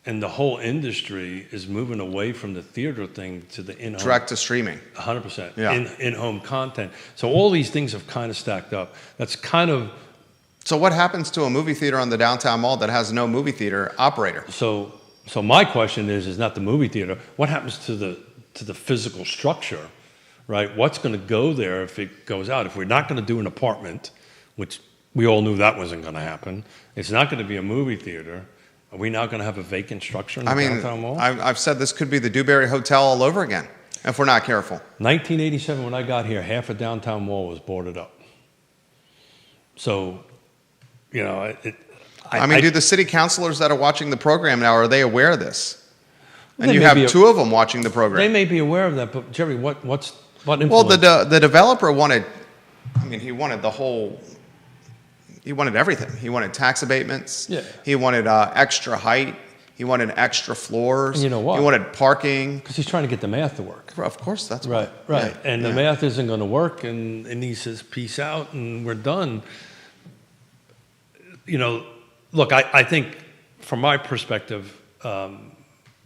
Speaker 1: And the whole industry is moving away from the theater thing to the in-home.
Speaker 2: Direct to streaming.
Speaker 1: 100%.
Speaker 2: Yeah.
Speaker 1: In-home content. So all these things have kind of stacked up. That's kind of...
Speaker 2: So what happens to a movie theater on the downtown mall that has no movie theater operator?
Speaker 1: So my question is not the movie theater. What happens to the physical structure, right? What's going to go there if it goes out? If we're not going to do an apartment, which we all knew that wasn't going to happen, it's not going to be a movie theater. Are we now going to have a vacant structure in the downtown mall?
Speaker 2: I've said this could be the Dewberry Hotel all over again if we're not careful.
Speaker 1: 1987, when I got here, half of downtown mall was boarded up. So,
Speaker 2: do the city councilors that are watching the program now, are they aware of this? And
Speaker 1: They
Speaker 2: you
Speaker 1: may
Speaker 2: have
Speaker 1: be
Speaker 2: 2 of them watching the program.
Speaker 1: They may be aware of that, but Jerry, what influence?
Speaker 2: Well, the developer wanted, he wanted the whole, he wanted everything. He wanted tax abatements.
Speaker 1: Yeah.
Speaker 2: He wanted extra height. He wanted extra floors.
Speaker 1: And you know what?
Speaker 2: He wanted parking.
Speaker 1: Because he's trying to get the math to work.
Speaker 2: Of course, that's
Speaker 1: Right.
Speaker 2: Yeah,
Speaker 1: And the math isn't going to work, and he says, peace out, and we're done. Look, I think from my perspective,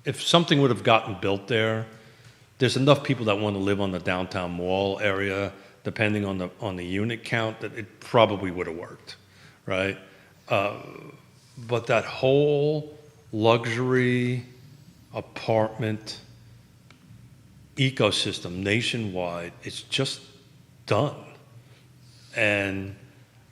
Speaker 1: if something would have gotten built there's enough people that want to live on the downtown mall area, depending on the unit count, that it probably would have worked, right? But that whole luxury apartment ecosystem nationwide, it's just done. And,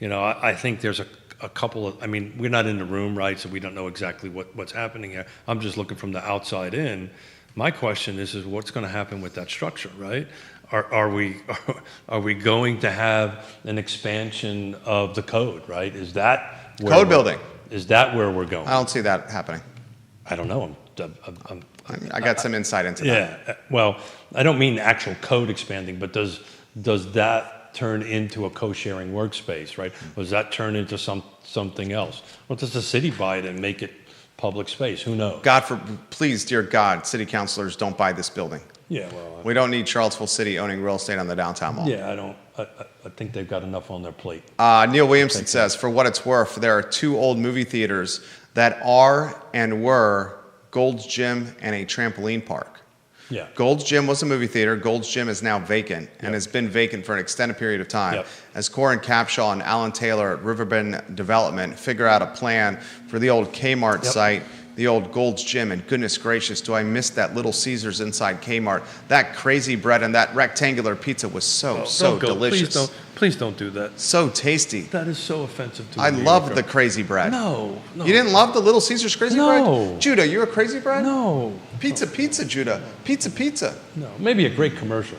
Speaker 1: I think there's a couple of, we're not in the room, right? So we don't know exactly what's happening here. I'm just looking from the outside in. My question is what's going to happen with that structure, right? are we going to have an expansion of the code, right? Is that where
Speaker 2: Code building.
Speaker 1: Is that where we're going?
Speaker 2: I don't see that happening.
Speaker 1: I don't know.
Speaker 2: I got some insight into that.
Speaker 1: Yeah. Well, I don't mean actual code expanding, but does that turn into a co-sharing workspace, right? Or does that turn into something else? Or does the city buy it and make it public space? Who knows?
Speaker 2: Please, dear God, city councilors, don't buy this building.
Speaker 1: Yeah. Well.
Speaker 2: We don't need Charlottesville City owning real estate on the downtown mall.
Speaker 1: Yeah. I don't. I think they've got enough on their plate.
Speaker 2: Neil Williamson says, for what it's worth, there are 2 old movie theaters that are and were Gold's Gym and a trampoline park.
Speaker 1: Yeah.
Speaker 2: Gold's Gym was a movie theater. Gold's Gym is now vacant and has been vacant for an extended period of time.
Speaker 1: Yep.
Speaker 2: As Corin Capshaw and Alan Taylor at Riverbend Development figure out a plan for the old Kmart site, the old Gold's Gym, and goodness gracious, do I miss that Little Caesars inside Kmart. That crazy bread and that rectangular pizza was so delicious.
Speaker 1: Please don't do that.
Speaker 2: So tasty.
Speaker 1: That is so offensive to me.
Speaker 2: I love the crazy bread.
Speaker 1: No.
Speaker 2: You didn't love the Little Caesars crazy bread? Judah, you're a crazy bread?
Speaker 1: No.
Speaker 2: Pizza, Judah. Pizza.
Speaker 1: No. Maybe a great commercial.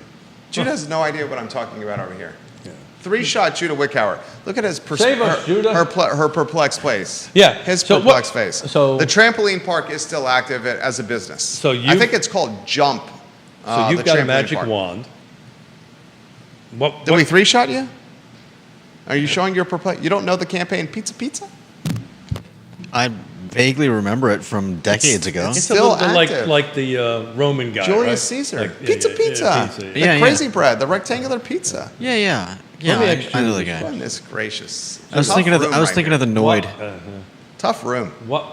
Speaker 2: Judah has no idea what I'm talking about over here.
Speaker 1: Yeah.
Speaker 2: 3-shot Judah Wickhauer. Look at his
Speaker 1: Save us, Judah.
Speaker 2: her perplexed face.
Speaker 1: Yeah.
Speaker 2: His
Speaker 1: So
Speaker 2: perplexed
Speaker 1: what-
Speaker 2: face.
Speaker 1: so-
Speaker 2: the trampoline park is still active as a business.
Speaker 1: So
Speaker 2: I think it's called Jump.
Speaker 1: So you've
Speaker 2: the
Speaker 1: got a
Speaker 2: trampoline
Speaker 1: magic
Speaker 2: park.
Speaker 1: wand. What?
Speaker 2: Did we 3-shot you? Are you showing your perplex? You don't know the campaign Pizza?
Speaker 3: I vaguely remember it from decades ago.
Speaker 1: It's
Speaker 2: Still
Speaker 1: a little bit
Speaker 2: active.
Speaker 1: like the Roman guy,
Speaker 2: Julius
Speaker 1: right?
Speaker 2: Caesar.
Speaker 1: Like,
Speaker 2: Pizza.
Speaker 1: pizza.
Speaker 2: The
Speaker 3: Yeah,
Speaker 2: crazy bread, the rectangular pizza.
Speaker 3: Yeah.
Speaker 1: Let me ask
Speaker 3: I
Speaker 1: you
Speaker 3: know the
Speaker 1: this
Speaker 3: guy.
Speaker 2: Goodness gracious.
Speaker 3: I was thinking of the Noid.
Speaker 2: Tough room.
Speaker 1: What?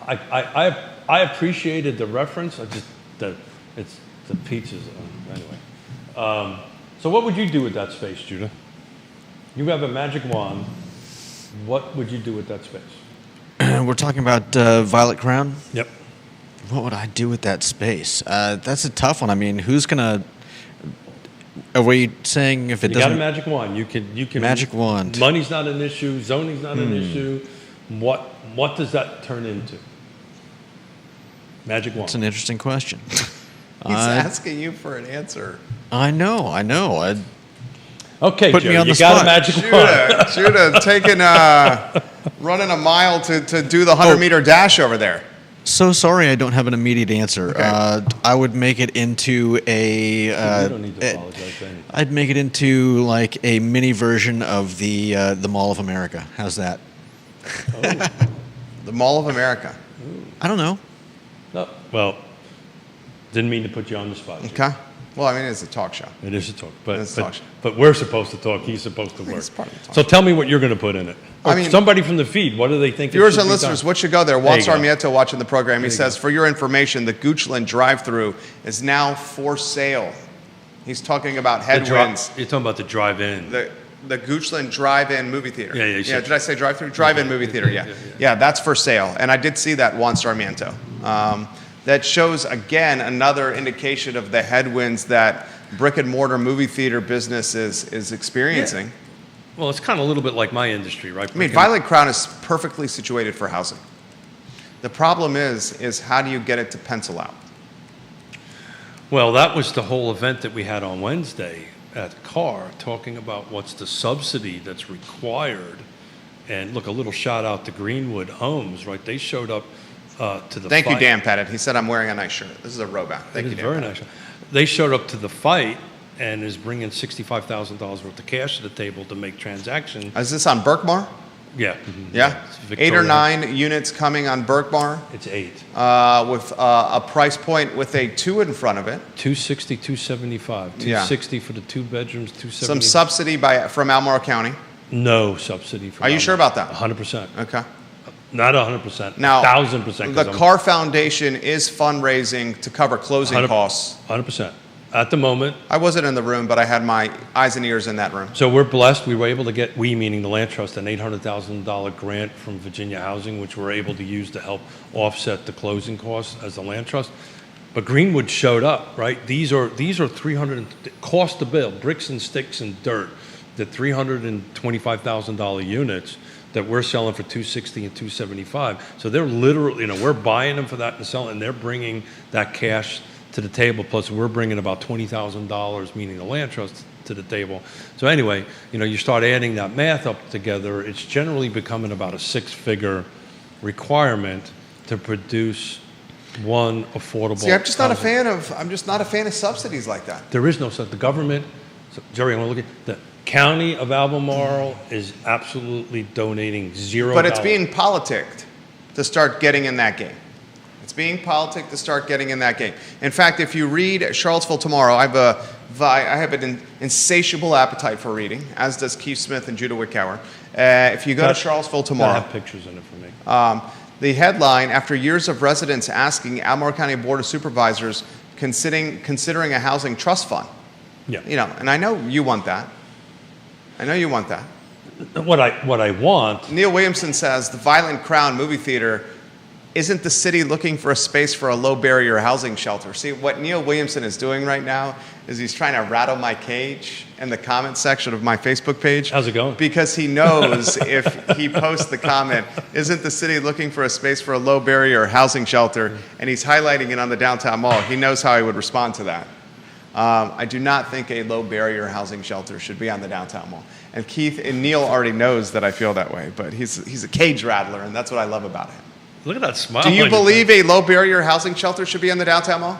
Speaker 1: I appreciated the reference. It's the pizzas. Anyway. So what would you do with that space, Judah? You have a magic wand. What would you do with that space?
Speaker 3: We're talking about Violet Crown.
Speaker 1: Yep.
Speaker 3: What would I do with that space? That's a tough one. I mean, who's gonna? Are we saying if it
Speaker 1: You got a
Speaker 3: doesn't?
Speaker 1: magic wand. You can
Speaker 3: Magic wand.
Speaker 1: Money's not an issue. Zoning's not an issue. What does that turn into? Magic wand.
Speaker 3: That's an interesting question.
Speaker 2: He's asking you for an answer.
Speaker 3: I know.
Speaker 1: Okay,
Speaker 3: Put me
Speaker 1: Jerry,
Speaker 3: on
Speaker 1: you
Speaker 3: the
Speaker 1: got a
Speaker 3: spot.
Speaker 1: magic wand.
Speaker 2: Judah taking running a mile to do the 100-meter dash over there.
Speaker 3: So sorry, I don't have an immediate answer.
Speaker 2: Okay.
Speaker 3: I would make it into a.
Speaker 1: You don't need to apologize to anything.
Speaker 3: I'd make it into like a mini version of the Mall of America. How's that?
Speaker 2: The Mall of America.
Speaker 3: I don't know.
Speaker 1: No, well, didn't mean to put you on the spot. Jerry.
Speaker 2: Okay. Well, I mean, it's a talk show.
Speaker 1: It is a talk,
Speaker 2: It's a talk show.
Speaker 1: but we're supposed to talk. He's supposed to work.
Speaker 2: it's part of the talk
Speaker 1: So tell me what you're going to put in it.
Speaker 2: I
Speaker 1: Or
Speaker 2: mean-
Speaker 1: somebody from the feed. What do they think? it
Speaker 2: Viewers
Speaker 1: should
Speaker 2: and
Speaker 1: be
Speaker 2: listeners,
Speaker 1: done?
Speaker 2: what should go there?
Speaker 1: There
Speaker 2: Juan
Speaker 1: you go.
Speaker 2: Sarmiento watching the program. He
Speaker 1: There you
Speaker 2: says,
Speaker 1: go.
Speaker 2: for your information, the Goochland drive-through is now for sale. He's talking about
Speaker 1: The dri-
Speaker 2: headwinds.
Speaker 1: You're talking about the drive-in.
Speaker 2: The Goochland Drive-In movie theater.
Speaker 1: Yeah, you said-
Speaker 2: Did I say drive-through? Drive-in movie theater. Yeah. Yeah, that's for sale, and I did see that Juan Sarmiento. That shows again another indication of the headwinds that brick and mortar movie theater business is experiencing.
Speaker 1: Well, it's kind of a little bit like my industry, right?
Speaker 2: I mean, Violet Crown is perfectly situated for housing. The problem is how do you get it to pencil out?
Speaker 1: Well, that was the whole event that we had on Wednesday at CAR, talking about what's the subsidy that's required. And look, a little shout out to Greenwood Homes, right? They showed up to the
Speaker 2: Thank you,
Speaker 1: fight.
Speaker 2: Dan Pettit. He said I'm wearing a nice shirt. This is a Roback. Thank
Speaker 1: It
Speaker 2: you,
Speaker 1: is
Speaker 2: Dan
Speaker 1: very
Speaker 2: Pettit.
Speaker 1: nice. They showed up to the fight and is bringing $65,000 worth of cash to the table to make transactions.
Speaker 2: Is this on Berkmar?
Speaker 1: Yeah.
Speaker 2: Yeah.
Speaker 1: It's
Speaker 2: 8 or
Speaker 1: Victoria.
Speaker 2: 9 units coming on Berkmar
Speaker 1: It's 8.
Speaker 2: with a price point with a 2 in front of it.
Speaker 1: 260, 275.
Speaker 2: Yeah.
Speaker 1: 260 for the 2 bedrooms, 270.
Speaker 2: Some subsidy from Albemarle County.
Speaker 1: No subsidy for
Speaker 2: Are you sure about that?
Speaker 1: 100%.
Speaker 2: Okay.
Speaker 1: Not 100%.
Speaker 2: Now,
Speaker 1: 1,000%.
Speaker 2: the CAR Foundation is fundraising to cover closing costs.
Speaker 1: 100%. At the moment.
Speaker 2: I wasn't in the room, but I had my eyes and ears in that room.
Speaker 1: So we're blessed. We were able to get, we meaning the Land Trust, an $800,000 grant from Virginia Housing, which we're able to use to help offset the closing costs as the Land Trust. But Greenwood showed up, right? These are 300 cost to build, bricks and sticks and dirt, the $325,000 units that we're selling for $260 and $275. So they're literally, we're buying them for that and selling, and they're bringing that cash to the table, plus we're bringing about $20,000, meaning the land trust, to the table. So anyway, you start adding that math up together, it's generally becoming about a six-figure requirement to produce one affordable.
Speaker 2: See, I'm just not a
Speaker 1: housing.
Speaker 2: fan of subsidies like that.
Speaker 1: There is no such. The government, Jerry, I want to look at the county of Albemarle is absolutely donating $0.
Speaker 2: But it's being politicked to start getting in that game. It's being politicked to start getting in that game. In fact, if you read Charlottesville Tomorrow, I have an insatiable appetite for reading, as does Keith Smith and Judah Wickower. If you go to Charlottesville Tomorrow,
Speaker 1: I have pictures in it for me.
Speaker 2: the headline, after years of residents asking Albemarle County Board of Supervisors considering a housing trust fund.
Speaker 1: Yeah.
Speaker 2: And I know you want that.
Speaker 1: What I want.
Speaker 2: Neil Williamson says the Violent Crown movie theater isn't the city looking for a space for a low barrier housing shelter. See, what Neil Williamson is doing right now is he's trying to rattle my cage in the comment section of my Facebook page.
Speaker 1: How's it going?
Speaker 2: Because he knows if he posts the comment, isn't the city looking for a space for a low barrier housing shelter, and he's highlighting it on the downtown mall, he knows how he would respond to that. I do not think a low barrier housing shelter should be on the downtown mall. And Keith and Neil already knows that I feel that way, but he's a cage rattler, and that's what I love about him.
Speaker 1: Look at that smile.
Speaker 2: Do you believe a low barrier housing shelter should be on the downtown mall?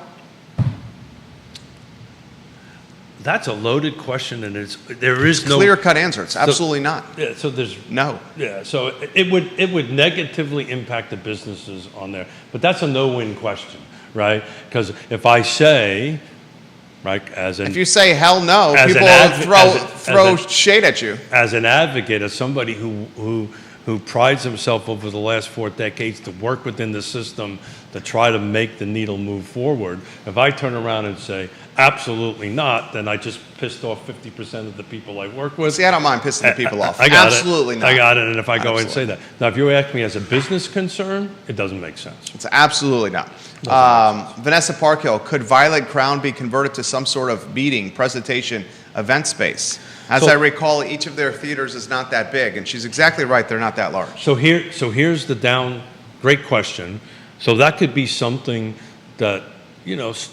Speaker 1: That's a loaded question, and there is no
Speaker 2: clear cut answer. It's absolutely not.
Speaker 1: Yeah, so there's
Speaker 2: no.
Speaker 1: Yeah, so it would negatively impact the businesses on there, but that's a no-win question, right? Because if I say, right,
Speaker 2: if you say hell no, people will throw shade at you.
Speaker 1: As an advocate, as somebody who prides himself over the last 4 decades to work within the system to try to make the needle move forward, if I turn around and say, absolutely not, then I just pissed off 50% of the people I work with.
Speaker 2: See, I don't mind pissing the people off.
Speaker 1: I got
Speaker 2: absolutely
Speaker 1: it.
Speaker 2: not.
Speaker 1: I got it, and if I go and say that. Now, if you ask me as a business concern, it doesn't make sense.
Speaker 2: It's absolutely not. Vanessa Parkhill, could Violet Crown be converted to some sort of meeting, presentation, event space? As I recall, each of their theaters is not that big, and she's exactly right, they're not that large.
Speaker 1: So here's the great question. So that could be something that,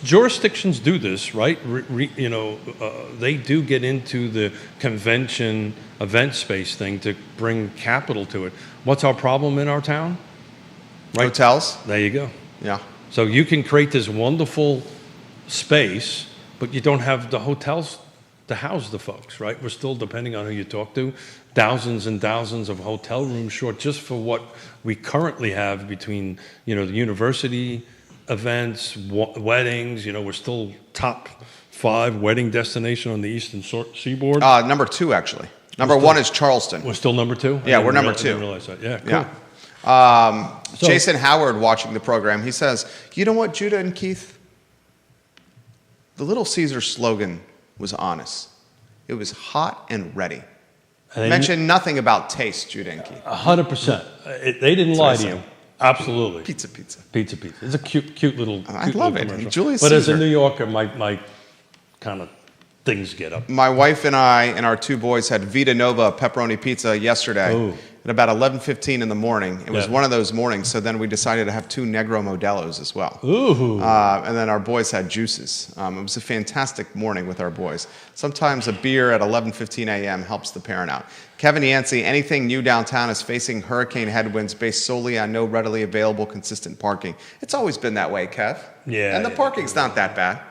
Speaker 1: jurisdictions do this, right? They do get into the convention event space thing to bring capital to it. What's our problem in our town? Right?
Speaker 2: Hotels.
Speaker 1: There you go.
Speaker 2: Yeah.
Speaker 1: So you can create this wonderful space, but you don't have the hotels to house the folks, right? We're still, depending on who you talk to, thousands and thousands of hotel rooms short just for what we currently have between, the university events, weddings. We're still top 5 wedding destination on the eastern seaboard.
Speaker 2: Number 2, actually. Number 1 is Charleston.
Speaker 1: We're still number 2?
Speaker 2: Yeah, we're number 2.
Speaker 1: I didn't realize that. Yeah, cool.
Speaker 2: Yeah. Jason Howard watching the program, he says, you know what, Judah and Keith? The Little Caesar slogan was honest. It was hot and ready. Mentioned nothing about taste, Judah and Keith.
Speaker 1: 100%. They didn't lie to you. Absolutely.
Speaker 2: Pizza.
Speaker 1: It's a cute little.
Speaker 2: I love it. Julius
Speaker 1: But
Speaker 2: Caesar.
Speaker 1: as a New Yorker, my kind of things get up.
Speaker 2: My wife and I and our 2 boys had Vita Nova pepperoni pizza yesterday.
Speaker 1: Ooh.
Speaker 2: At about 11:15 in the morning. It was one of those mornings, so then we decided to have 2 Negro Modelos as well.
Speaker 1: Ooh.
Speaker 2: And then our boys had juices. It was a fantastic morning with our boys. Sometimes a beer at 11:15 a.m. helps the parent out. Kevin Yancey, anything new downtown is facing hurricane headwinds based solely on no readily available consistent parking. It's always been that way, Kev.
Speaker 1: Yeah.
Speaker 2: And the parking's not that bad.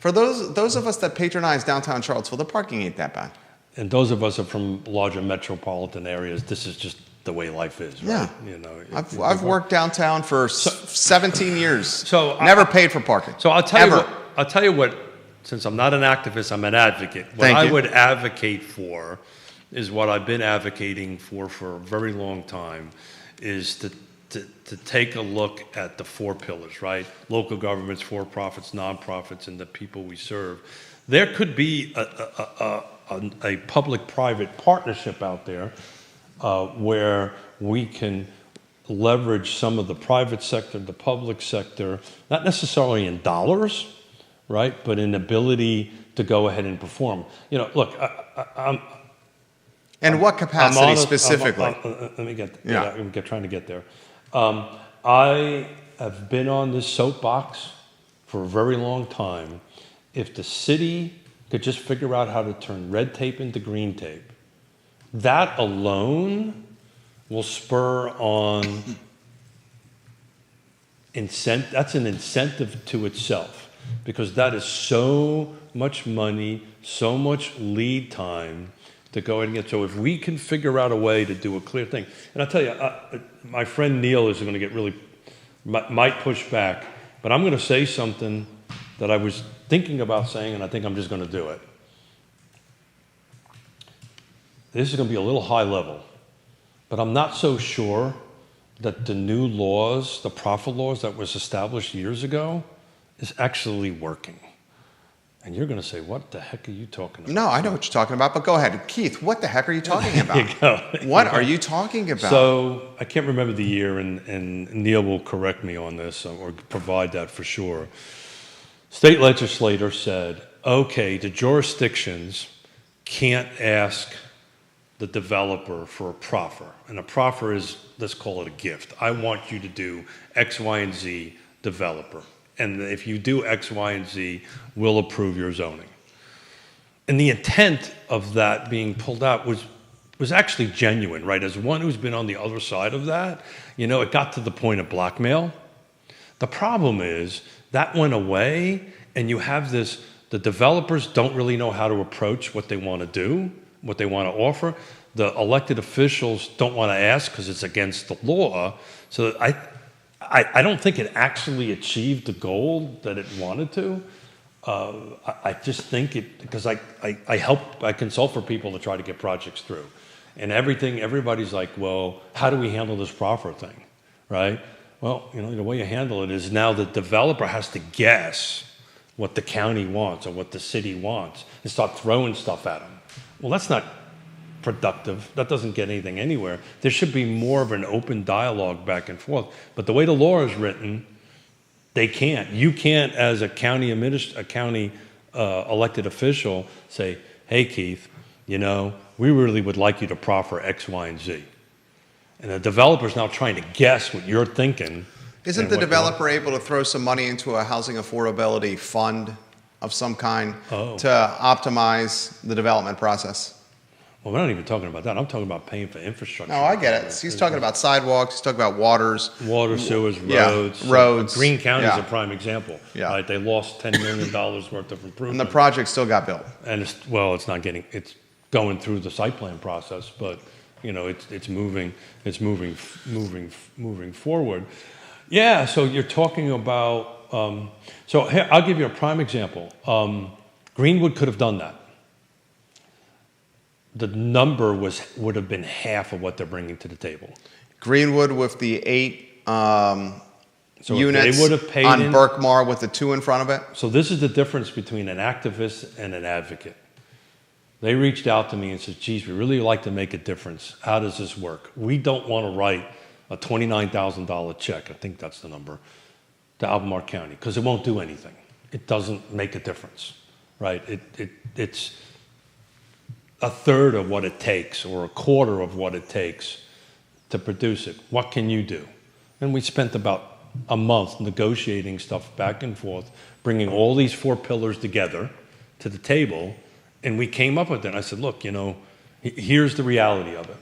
Speaker 2: For those of us that patronize downtown Charlottesville, the parking ain't that bad.
Speaker 1: And those of us are from larger metropolitan areas, this is just the way life is, right?
Speaker 2: Yeah. I've worked downtown for 17 years.
Speaker 1: So
Speaker 2: never paid for parking.
Speaker 1: So I'll tell you what, since I'm not an activist, I'm an advocate. What I would advocate for is what I've been advocating for a very long time, is to take a look at the 4 pillars, right? Local governments, for-profits, nonprofits, and the people we serve. There could be a public-private partnership out there where we can leverage some of the private sector, the public sector, not necessarily in dollars, right, but in ability to go ahead and perform. Look,
Speaker 2: In what capacity specifically?
Speaker 1: Let me get. Yeah, I'm trying to get there. I have been on this soapbox for a very long time, if the city could just figure out how to turn red tape into green tape, that alone will spur on that's an incentive to itself, because that is so much money, so much lead time to go ahead and get. So if we can figure out a way to do a clear thing, and I'll tell you, my friend Neil is going to get really, might push back, but I'm going to say something that I was thinking about saying, and I think I'm just going to do it. This is going to be a little high level, but I'm not so sure that the new laws, the profit laws that was established years ago, is actually working. And you're going to say, what the heck are you talking about?
Speaker 2: No, I know what you're talking about, but go ahead. Keith, what the heck are you talking about?
Speaker 1: You go.
Speaker 2: What are you talking about?
Speaker 1: So I can't remember the year, and Neil will correct me on this or provide that for sure. State legislator said, okay, the jurisdictions can't ask the developer for a proffer. And a proffer is, let's call it a gift. I want you to do X, Y, and Z, developer. And if you do X, Y, and Z, we'll approve your zoning. And the intent of that being pulled out was actually genuine, right? As one who's been on the other side of that, it got to the point of blackmail. The problem is that went away, and you have this, the developers don't really know how to approach what they want to do, what they want to offer. The elected officials don't want to ask because it's against the law. So I don't think it actually achieved the goal that it wanted to. I just think it, because I consult for people to try to get projects through. And everybody's like, well, how do we handle this proffer thing, right? Well, the way you handle it is now the developer has to guess what the county wants or what the city wants and start throwing stuff at them. Well, that's not productive. That doesn't get anything anywhere. There should be more of an open dialogue back and forth. But the way the law is written, they can't. You can't, as a county elected official, say, hey, Keith, we really would like you to proffer X, Y, and Z. And the developer's now trying to guess what you're thinking.
Speaker 2: Isn't the developer able to throw some money into a housing affordability fund of some kind to optimize the development process?
Speaker 1: Well, we're not even talking about that. I'm talking about paying for infrastructure.
Speaker 2: No, I get it. He's talking about sidewalks. He's talking about waters.
Speaker 1: Water, sewers, roads.
Speaker 2: Yeah, roads.
Speaker 1: Green County is a prime example.
Speaker 2: Yeah.
Speaker 1: Right? They lost $10 million worth of improvement.
Speaker 2: And the project still got built.
Speaker 1: And it's going through the site plan process, but it's moving forward. Yeah. So you're talking about. So here, I'll give you a prime example. Greenwood could have done that. The number would have been half of what they're bringing to the table.
Speaker 2: Greenwood with the 8 units
Speaker 1: they would have paid
Speaker 2: on Berkmar with the 2 in front of it.
Speaker 1: So this is the difference between an activist and an advocate. They reached out to me and said, geez, we really like to make a difference. How does this work? We don't want to write a $29,000 check, I think that's the number, to Albemarle County, because it won't do anything. It doesn't make a difference, right? It's a third of what it takes or a quarter of what it takes to produce it. What can you do? And we spent about a month negotiating stuff back and forth, bringing all these 4 pillars together to the table, and we came up with it. I said, look, here's the reality of it.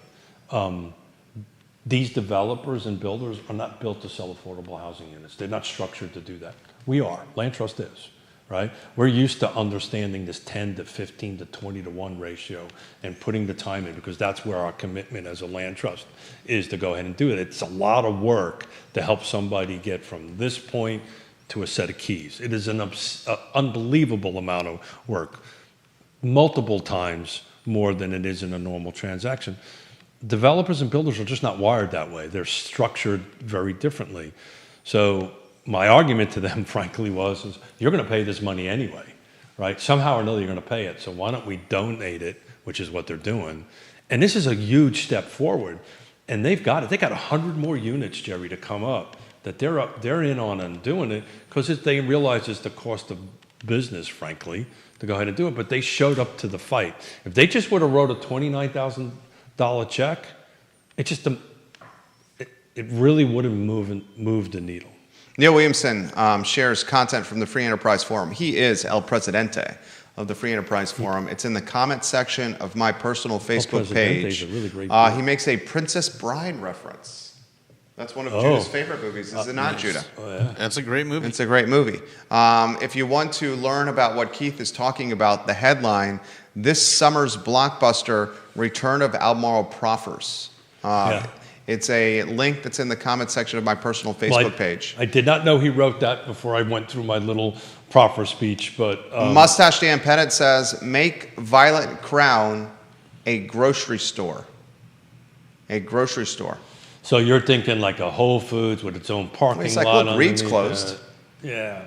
Speaker 1: These developers and builders are not built to sell affordable housing units. They're not structured to do that. We are. Land Trust is. Right? We're used to understanding this 10 to 15 to 20 to 1 ratio and putting the time in, because that's where our commitment as a land trust is, to go ahead and do it. It's a lot of work to help somebody get from this point to a set of keys. It is an unbelievable amount of work, multiple times more than it is in a normal transaction. Developers and builders are just not wired that way. They're structured very differently. So my argument to them, frankly, is you're going to pay this money anyway, right? Somehow or another, you're going to pay it. So why don't we donate it, which is what they're doing. And this is a huge step forward. And they've got it. They got 100 more units, Jerry, to come up that they're in on and doing it, because they realize it's the cost of business, frankly, to go ahead and do it. But they showed up to the fight. If they just would have wrote a $29,000 check, it really would have moved the needle.
Speaker 2: Neil Williamson shares content from the Free Enterprise Forum. He is El Presidente of the Free Enterprise Forum. It's in the comment section of my personal Facebook page.
Speaker 1: A really great
Speaker 2: He makes a Princess Bride reference. That's one of Judah's favorite movies, is it not,
Speaker 3: nice.
Speaker 2: Judah?
Speaker 1: Oh, yeah.
Speaker 3: That's a great movie.
Speaker 2: It's a great movie. If you want to learn about what Keith is talking about, the headline, this summer's blockbuster, Return of Albemarle Proffers. It's a link that's in the comment section of my personal Facebook page.
Speaker 1: I did not know he wrote that before I went through my little proffer speech, but...
Speaker 2: Mustache Dan Pettit says, make Violet Crown a grocery store. A grocery store.
Speaker 1: So you're thinking like a Whole Foods with its own parking
Speaker 2: It's like,
Speaker 1: lot
Speaker 2: look, Reed's
Speaker 1: underneath
Speaker 2: closed.
Speaker 1: Yeah.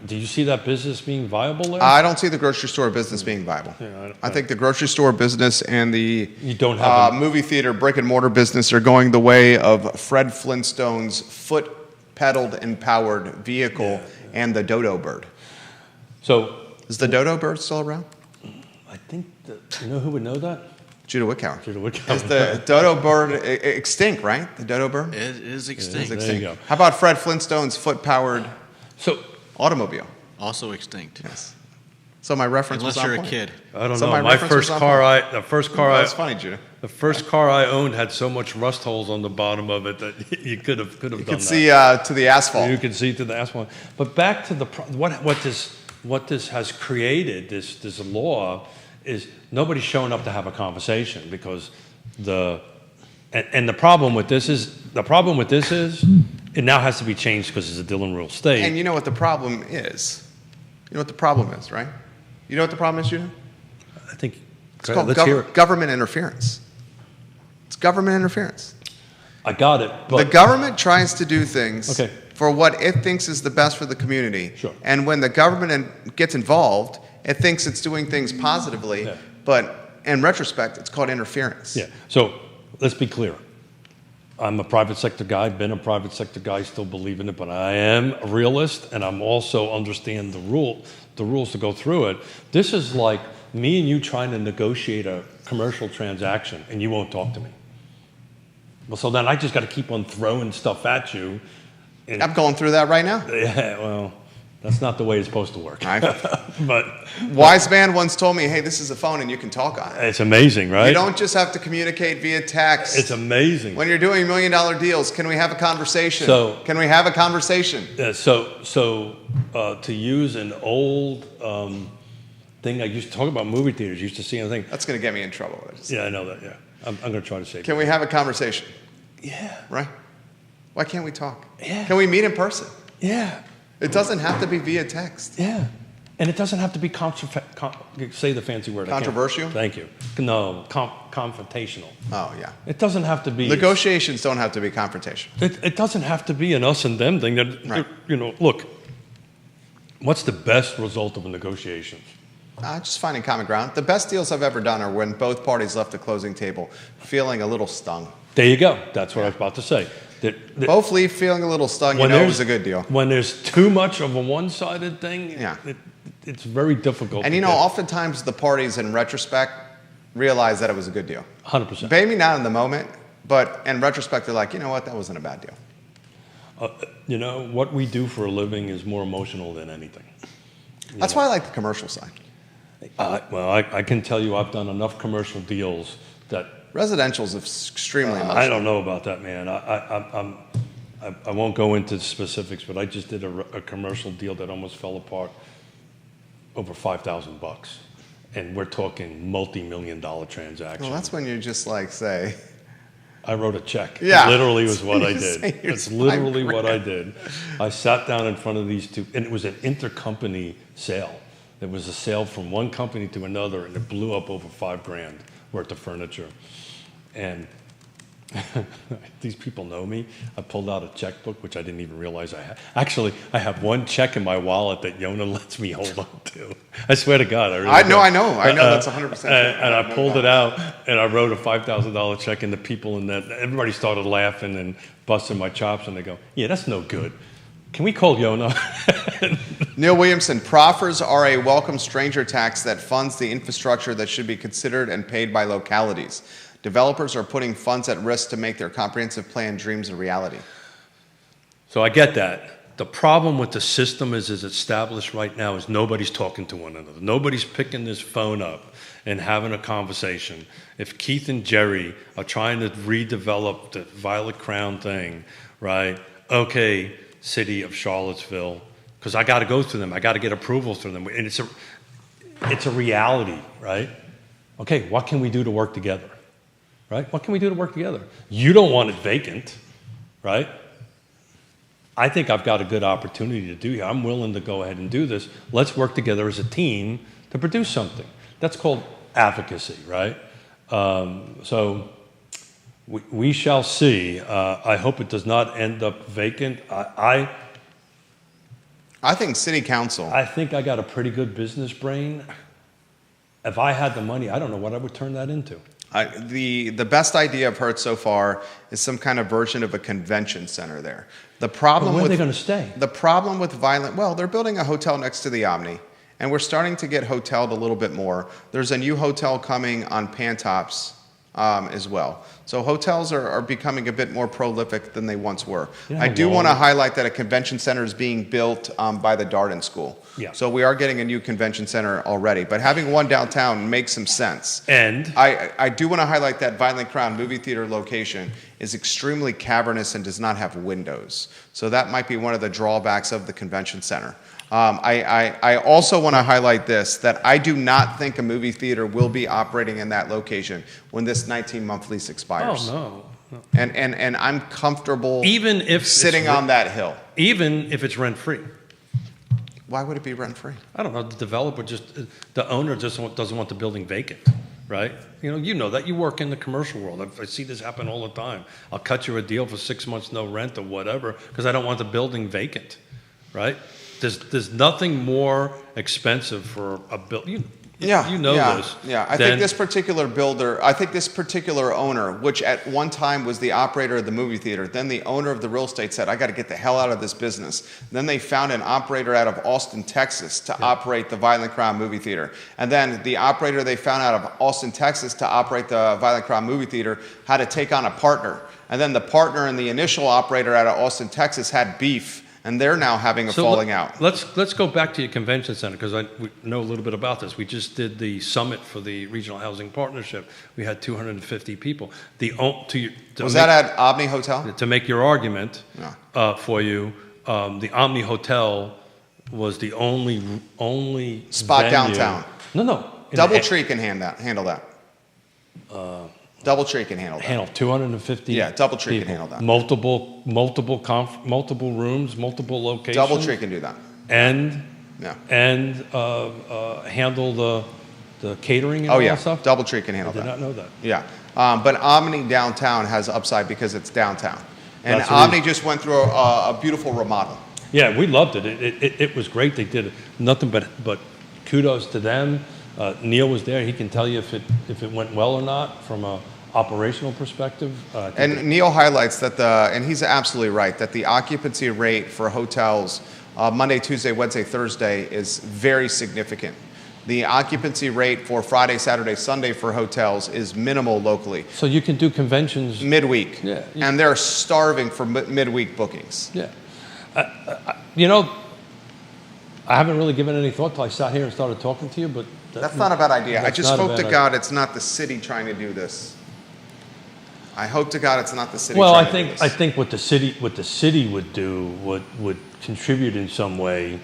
Speaker 1: Do you see that business being viable there?
Speaker 2: I don't see the grocery store business being viable.
Speaker 1: Yeah,
Speaker 2: I think the grocery store business and the
Speaker 1: You don't have
Speaker 2: movie theater brick and mortar business are going the way of Fred Flintstone's foot-pedaled and powered vehicle and the dodo bird.
Speaker 1: So
Speaker 2: Is the dodo bird still around?
Speaker 1: I think that, you know who would know that?
Speaker 2: Judah Wickower.
Speaker 1: Judah Wickower.
Speaker 2: Is the dodo bird extinct, right? The dodo bird?
Speaker 3: It is extinct.
Speaker 2: It's
Speaker 1: There you
Speaker 2: extinct.
Speaker 1: go.
Speaker 2: How about Fred Flintstone's foot-powered
Speaker 1: So
Speaker 2: automobile?
Speaker 3: Also extinct.
Speaker 2: Yes. So my reference
Speaker 3: Unless
Speaker 2: was on
Speaker 3: you're a
Speaker 2: point.
Speaker 3: kid.
Speaker 1: I don't
Speaker 2: So
Speaker 1: know.
Speaker 2: my
Speaker 1: My
Speaker 2: reference was
Speaker 1: first
Speaker 2: on
Speaker 1: car,
Speaker 2: point.
Speaker 1: the first car I owned had so much rust holes on the bottom of it that you could have done
Speaker 2: You could
Speaker 1: that.
Speaker 2: see to the asphalt.
Speaker 1: You can see through the asphalt. But back to the what this has created, this law, is nobody's showing up to have a conversation because the problem with this is it now has to be changed because it's a Dillon rule state.
Speaker 2: And you know what the problem is? You know what the problem is, right? You know what the problem is, Judah?
Speaker 1: I think
Speaker 2: It's called
Speaker 1: let's hear it.
Speaker 2: government interference. It's government interference.
Speaker 1: I got it. But
Speaker 2: The government tries to do things
Speaker 1: Okay.
Speaker 2: for what it thinks is the best for the community.
Speaker 1: Sure.
Speaker 2: And when the government gets involved, it thinks it's doing things positively,
Speaker 1: Yeah.
Speaker 2: but in retrospect, it's called interference.
Speaker 1: Yeah. So let's be clear. I'm a private sector guy, been a private sector guy, still believe in it, but I am a realist and I'm also understand the rules to go through it. This is like me and you trying to negotiate a commercial transaction and you won't talk to me. Well, so then I just got to keep on throwing stuff at you. And,
Speaker 2: I'm going through that right now.
Speaker 1: yeah, well, that's not the way it's supposed to work. But
Speaker 2: Wise man once told me, hey, this is a phone and you can talk on it.
Speaker 1: it's amazing, right?
Speaker 2: You don't just have to communicate via text.
Speaker 1: It's amazing.
Speaker 2: When you're doing $1 million deals, can we have a conversation?
Speaker 1: So-
Speaker 2: can we have a conversation?
Speaker 1: Yeah, to use an old thing I used to talk about movie theaters, used to see and think,
Speaker 2: That's going to get me in trouble.
Speaker 1: yeah, I know that, yeah. I'm going to try to say
Speaker 2: Can we have a conversation?
Speaker 1: Yeah,
Speaker 2: Right? Why can't we talk?
Speaker 1: Yeah.
Speaker 2: Can we meet in person?
Speaker 1: yeah,
Speaker 2: It doesn't have to be via text.
Speaker 1: yeah. And it doesn't have to be say the fancy word. I can't.
Speaker 2: Controversial?
Speaker 1: Thank you. No, confrontational.
Speaker 2: Oh, yeah.
Speaker 1: It doesn't have to be.
Speaker 2: Negotiations don't have to be confrontational.
Speaker 1: It doesn't have to be an us and them thing.
Speaker 2: Right.
Speaker 1: You know, look, what's the best result of a negotiation?
Speaker 2: Just finding common ground. The best deals I've ever done are when both parties left the closing table feeling a little stung.
Speaker 1: There you go. That's what I was about to say.
Speaker 2: Both leave feeling a little stung, you know it was a good deal.
Speaker 1: When there's too much of a one-sided thing,
Speaker 2: Yeah.
Speaker 1: it's very difficult.
Speaker 2: And
Speaker 1: to
Speaker 2: you know,
Speaker 1: get.
Speaker 2: oftentimes the parties in retrospect realize that it was a good deal.
Speaker 1: 100%.
Speaker 2: Maybe not in the moment, but in retrospect, they're like, you know what, that wasn't a bad deal.
Speaker 1: You know, what we do for a living is more emotional than anything.
Speaker 2: That's why I like the commercial side.
Speaker 1: Well, I can tell you I've done enough commercial deals that
Speaker 2: Residential is extremely emotional.
Speaker 1: I don't know about that, man. I won't go into specifics, but I just did a commercial deal that almost fell apart over $5,000, and we're talking multi-million-dollar transaction.
Speaker 2: Well, that's when you just like say,
Speaker 1: I wrote a check.
Speaker 2: Yeah.
Speaker 1: Literally was what I
Speaker 2: You say
Speaker 1: did.
Speaker 2: here's
Speaker 1: That's literally
Speaker 2: $5,000.
Speaker 1: what I did. I sat down in front of these two, and it was an intercompany sale. There was a sale from one company to another, and it blew up over $5,000 worth of furniture. And these people know me. I pulled out a checkbook, which I didn't even realize I had. Actually, I have one check in my wallet that Yona lets me hold on to. I swear to God, I really
Speaker 2: I
Speaker 1: do.
Speaker 2: know that's 100% true.
Speaker 1: And I pulled it out, and I wrote a $5,000 check, and the people in that, everybody started laughing and busting my chops, and they go, yeah, that's no good. Can we call Yona?
Speaker 2: Neil Williamson, proffers are a welcome stranger tax that funds the infrastructure that should be considered and paid by localities. Developers are putting funds at risk to make their comprehensive plan dreams a reality.
Speaker 1: So I get that. The problem with the system is established right now is nobody's talking to one another. Nobody's picking this phone up and having a conversation. If Keith and Jerry are trying to redevelop the Violet Crown thing, right? Okay, city of Charlottesville, because I got to go through them. I got to get approval through them. And it's a reality, right? Okay, what can we do to work together? Right? What can we do to work together? You don't want it vacant, right? I think I've got a good opportunity to do here. I'm willing to go ahead and do this. Let's work together as a team to produce something. That's called advocacy, right? So we shall see. I hope it does not end up vacant. I
Speaker 2: think city council.
Speaker 1: I think I got a pretty good business brain. If I had the money, I don't know what I would turn that into.
Speaker 2: The best idea I've heard so far is some kind of version of a convention center there. The problem
Speaker 1: where
Speaker 2: with,
Speaker 1: are they going to stay?
Speaker 2: The problem with they're building a hotel next to the Omni, and we're starting to get hoteled a little bit more. There's a new hotel coming on Pantops as well. So hotels are becoming a bit more prolific than they once were. I do want to highlight that a convention center is being built by the Darden School.
Speaker 1: Yeah.
Speaker 2: So we are getting a new convention center already, but having one downtown makes some sense.
Speaker 1: And
Speaker 2: I do want to highlight that Violent Crown movie theater location is extremely cavernous and does not have windows. So that might be one of the drawbacks of the convention center. I also want to highlight this, that I do not think a movie theater will be operating in that location when this 19-month lease expires.
Speaker 1: Oh, no.
Speaker 2: And I'm comfortable
Speaker 1: even if
Speaker 2: sitting on that hill.
Speaker 1: Even if it's rent-free.
Speaker 2: Why would it be rent-free?
Speaker 1: I don't know. The developer the owner just doesn't want the building vacant, right? You know that. You work in the commercial world. I see this happen all the time. I'll cut you a deal for 6 months, no rent or whatever, because I don't want the building vacant, right? There's nothing more expensive for a building. You know this.
Speaker 2: Yeah, I think this particular owner, which at one time was the operator of the movie theater, then the owner of the real estate said, I got to get the hell out of this business. Then they found an operator out of Austin, Texas to operate the Violent Crown movie theater. And then the operator they found out of Austin, Texas to operate the Violent Crown movie theater had to take on a partner. And then the partner and the initial operator out of Austin, Texas had beef. And they're now having a falling out.
Speaker 1: Let's go back to your convention center, because we know a little bit about this. We just did the summit for the Regional Housing Partnership. We had 250 people.
Speaker 2: Was that at Omni Hotel?
Speaker 1: To make your argument for you, the Omni Hotel was the only
Speaker 2: spot
Speaker 1: venue.
Speaker 2: Downtown.
Speaker 1: No.
Speaker 2: DoubleTree can handle that. DoubleTree can handle that.
Speaker 1: Handle 250.
Speaker 2: Yeah, DoubleTree can handle that.
Speaker 1: Multiple rooms, multiple locations.
Speaker 2: DoubleTree can do that.
Speaker 1: And handle the catering and all that stuff.
Speaker 2: DoubleTree can handle that.
Speaker 1: I did not know that.
Speaker 2: Yeah, but Omni downtown has upside because it's downtown, and Omni just went through a beautiful remodel.
Speaker 1: Yeah, we loved it. It was great. They did nothing but kudos to them. Neil was there. He can tell you if it went well or not from a operational perspective.
Speaker 2: And Neil highlights that and he's absolutely right, that the occupancy rate for hotels Monday, Tuesday, Wednesday, Thursday is very significant. The occupancy rate for Friday, Saturday, Sunday for hotels is minimal locally.
Speaker 1: So you can do conventions
Speaker 2: midweek.
Speaker 1: Yeah.
Speaker 2: And they're starving for midweek bookings.
Speaker 1: Yeah. I haven't really given any thought till I sat here and started talking to you, but
Speaker 2: that's not a bad idea. I just hope to God it's not the city trying to do this. I hope to God it's not the city.
Speaker 1: Well,
Speaker 2: trying to do this.
Speaker 1: I think what the city would do would contribute in some way,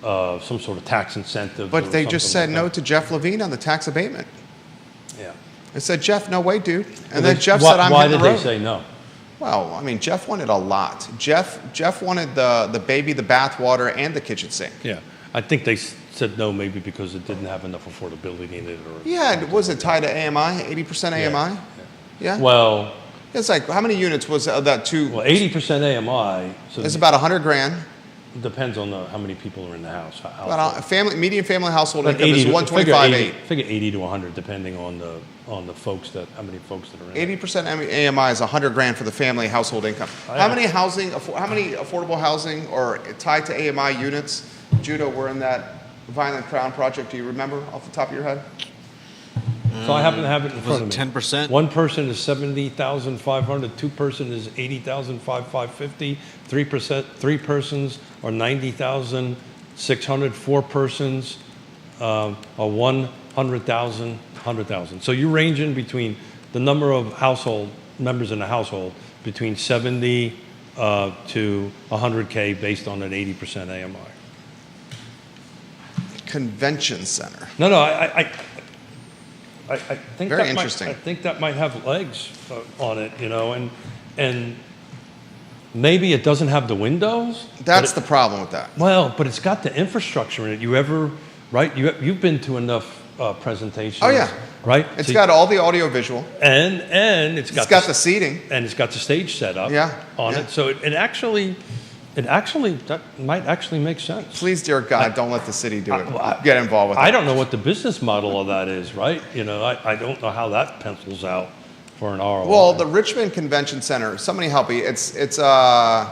Speaker 1: some sort of tax incentive.
Speaker 2: But they just said no to Jeff Levine on the tax abatement.
Speaker 1: Yeah.
Speaker 2: They said, Jeff, no way, dude. And then Jeff said, I'm hitting the road.
Speaker 1: Why did they say no?
Speaker 2: Well, I mean, Jeff wanted a lot. Jeff wanted the baby, the bathwater, and the kitchen sink.
Speaker 1: Yeah, I think they said no, maybe because it didn't have enough affordability in it.
Speaker 2: Was it tied to AMI? 80% AMI? Yeah.
Speaker 1: Well,
Speaker 2: it's like how many units was that?
Speaker 1: Well, 80% AMI. So
Speaker 2: it's about $100,000.
Speaker 1: Depends on how many people are in the house.
Speaker 2: Median family household income is 125.8.
Speaker 1: Figure 80 to 100, depending on the folks how many folks that are in.
Speaker 2: 80% AMI is $100,000 for the family household income. How many affordable housing or tied to AMI units, Judah, were in that Violent Crown project? Do you remember off the top of your head?
Speaker 1: So I happen to have it in front of me.
Speaker 3: 10%?
Speaker 1: One person is 70,500. Two person is 80,550. 3 persons are 90,600. 4 persons are 100,000. So you're ranging between the number of household members in a household between 70 to 100K based on an 80% AMI.
Speaker 2: Convention center.
Speaker 1: No, I think
Speaker 2: Very
Speaker 1: that
Speaker 2: interesting.
Speaker 1: I think that might have legs on it, and maybe it doesn't have the windows.
Speaker 2: That's the problem with that.
Speaker 1: Well, but it's got the infrastructure in it. Right? You've been to enough presentations.
Speaker 2: Oh, yeah.
Speaker 1: Right.
Speaker 2: It's got all the audio visual.
Speaker 1: and it's got
Speaker 2: the seating.
Speaker 1: and it's got the stage set up. On
Speaker 2: yeah.
Speaker 1: it, so it actually that might actually make sense.
Speaker 2: Please, dear God, don't let the city do it.
Speaker 1: Well,
Speaker 2: Get involved with it.
Speaker 1: I don't know what the business model of that is, right? I don't know how that pencils out for an ROI.
Speaker 2: Well, the Richmond Convention Center. Somebody help me. It's
Speaker 1: in the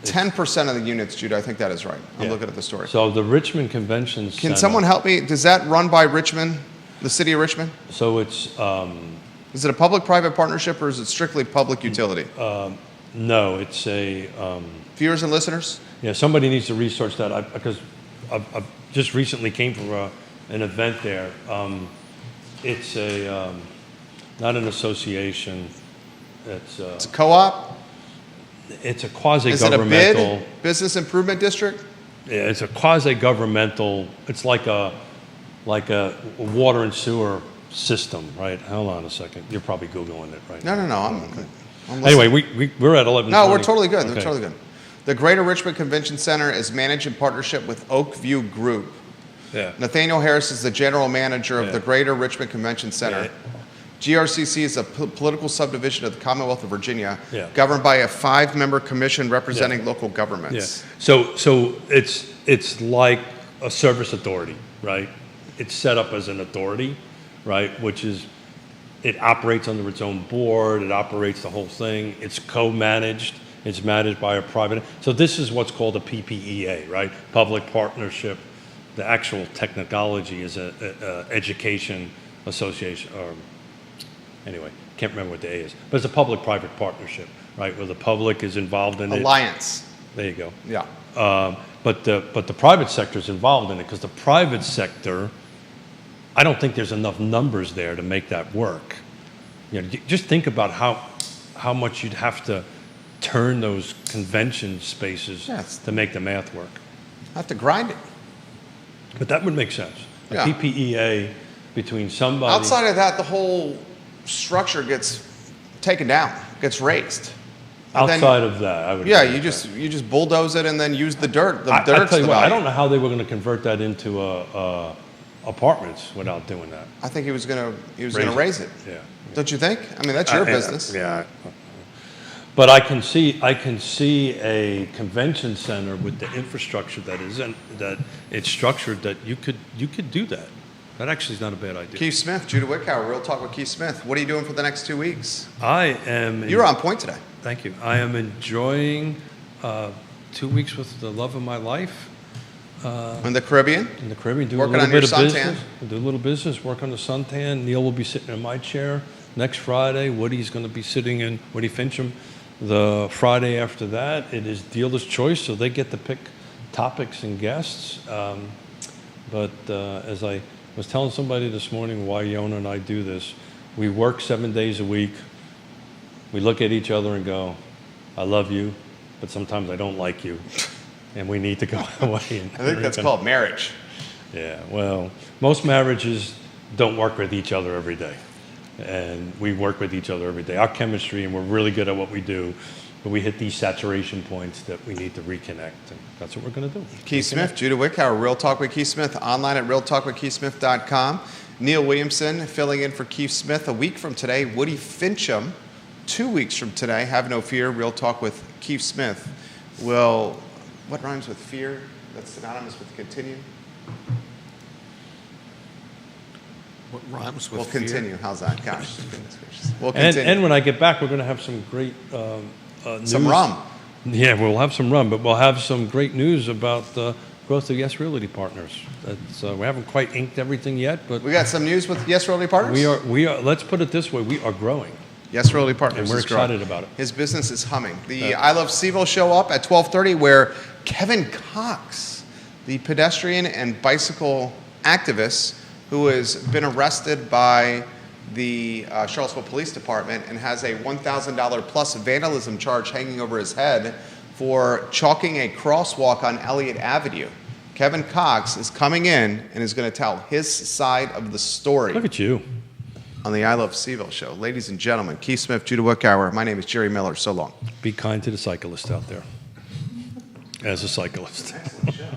Speaker 2: 10% of the units, Jude. I think that is right. I'm
Speaker 1: Yeah.
Speaker 2: looking at the story.
Speaker 1: So the Richmond Convention Center.
Speaker 2: Can someone help me? Does that run by Richmond, the city of Richmond?
Speaker 1: So it's
Speaker 2: Is it a public-private partnership or is it strictly public utility?
Speaker 1: no, it's a
Speaker 2: Viewers and listeners?
Speaker 1: yeah. Somebody needs to research that because I've just recently came from an event there. It's a not an association.
Speaker 2: It's a co-op?
Speaker 1: It's a
Speaker 2: Is it a
Speaker 1: quasi-governmental.
Speaker 2: bid? Business Improvement District?
Speaker 1: Yeah, it's a quasi-governmental. It's like a water and sewer system, right? Hold on a second. You're probably Googling it right now.
Speaker 2: No. I'm listening.
Speaker 1: Anyway, we're at 11:20.
Speaker 2: No, we're totally good. We're
Speaker 1: Okay.
Speaker 2: totally good. The Greater Richmond Convention Center is managed in partnership with Oakview Group.
Speaker 1: Yeah.
Speaker 2: Nathaniel Harris is the general manager of
Speaker 1: Yeah.
Speaker 2: the Greater Richmond Convention Center.
Speaker 1: Yeah.
Speaker 2: GRCC is a political subdivision of the Commonwealth of Virginia,
Speaker 1: Yeah.
Speaker 2: governed by a 5-member commission representing local
Speaker 1: Yeah.
Speaker 2: governments.
Speaker 1: So it's like a service authority, right? It's set up as an authority, right? Which is it operates under its own board. It operates the whole thing. It's co-managed. It's managed by a private. So this is what's called a PPEA, right? Public partnership. The actual technology is a education association, or anyway, can't remember what the A is. But it's a public-private partnership, right? Where the public is involved in it.
Speaker 2: Alliance.
Speaker 1: There you go.
Speaker 2: Yeah.
Speaker 1: But the private sector is involved in it because the private sector, I don't think there's enough numbers there to make that work. Just think about how much you'd have to turn those convention spaces
Speaker 2: Yes.
Speaker 1: to make the math work.
Speaker 2: I have to grind it.
Speaker 1: But that would make sense. A
Speaker 2: Yeah.
Speaker 1: PPEA between somebody.
Speaker 2: Outside of that, the whole structure gets taken down, gets raised. And then-
Speaker 1: Outside of that, I would.
Speaker 2: Yeah,
Speaker 1: agree
Speaker 2: you
Speaker 1: with
Speaker 2: just bulldoze it and then use the dirt. The
Speaker 1: that. I
Speaker 2: dirt's
Speaker 1: tell you
Speaker 2: the
Speaker 1: what, I
Speaker 2: value.
Speaker 1: don't know how they were going to convert that into apartments without doing that.
Speaker 2: I think he was gonna
Speaker 1: Raise
Speaker 2: raise it.
Speaker 1: Yeah.
Speaker 2: Don't you think? I mean, that's your business.
Speaker 1: Yeah. But I can see a convention center with the infrastructure that it's structured that you could do that. That actually is not a bad idea.
Speaker 2: Keith Smith, Judah Wickower, Real Talk with Keith Smith. What are you doing for the next 2 weeks?
Speaker 1: I am.
Speaker 2: You're on point today.
Speaker 1: Thank you. I am enjoying 2 weeks with the love of my life
Speaker 2: In the Caribbean?
Speaker 1: in the Caribbean. Do
Speaker 2: Working
Speaker 1: a little
Speaker 2: on your
Speaker 1: bit of
Speaker 2: suntan?
Speaker 1: business. Do a little business. Work on the suntan. Neil will be sitting in my chair next Friday. Woody's going to be sitting in Woody Fincham the Friday after that. It is dealer's choice, so they get to pick topics and guests. But as I was telling somebody this morning why Yona and I do this, we work 7 days a week. We look at each other and go, I love you, but sometimes I don't like you. And we need to go away.
Speaker 2: I think that's called marriage.
Speaker 1: Yeah, well, most marriages don't work with each other every day. And we work with each other every day. Our chemistry, and we're really good at what we do, but we hit these saturation points that we need to reconnect. And that's what we're going to do.
Speaker 2: Keith Smith, Judah Wickower, Real Talk with Keith Smith, online at realtalkwithkeithsmith.com. Neil Williamson filling in for Keith Smith a week from today. Woody Fincham, 2 weeks from today. Have no fear, Real Talk with Keith Smith will, what rhymes with fear? That's synonymous with continue?
Speaker 3: What rhymes with
Speaker 2: We'll
Speaker 3: fear?
Speaker 2: continue. How's that? Gosh, goodness gracious. We'll continue.
Speaker 1: And when I get back, we're going to have some great news.
Speaker 2: Some rum.
Speaker 1: Yeah, we'll have some rum, but we'll have some great news about growth of Yes Realty Partners. We haven't quite inked everything yet, but
Speaker 2: We got some news with Yes Realty Partners?
Speaker 1: we are. Let's put it this way: we are growing.
Speaker 2: Yes Realty Partners.
Speaker 1: And we're
Speaker 2: is growing.
Speaker 1: excited about it.
Speaker 2: His business is humming. The I Love CVille show up at 12:30, where Kevin Cox, the pedestrian and bicycle activist who has been arrested by the Charlottesville Police Department and has a $1,000 plus vandalism charge hanging over his head for chalking a crosswalk on Elliott Avenue. Kevin Cox is coming in and is going to tell his side of the story
Speaker 1: Look at you.
Speaker 2: on the I Love CVille show. Ladies and gentlemen, Keith Smith, Judah Wickower. My name is Jerry Miller. So long.
Speaker 1: Be kind to the cyclist out there. As a cyclist.
Speaker 2: Excellent show.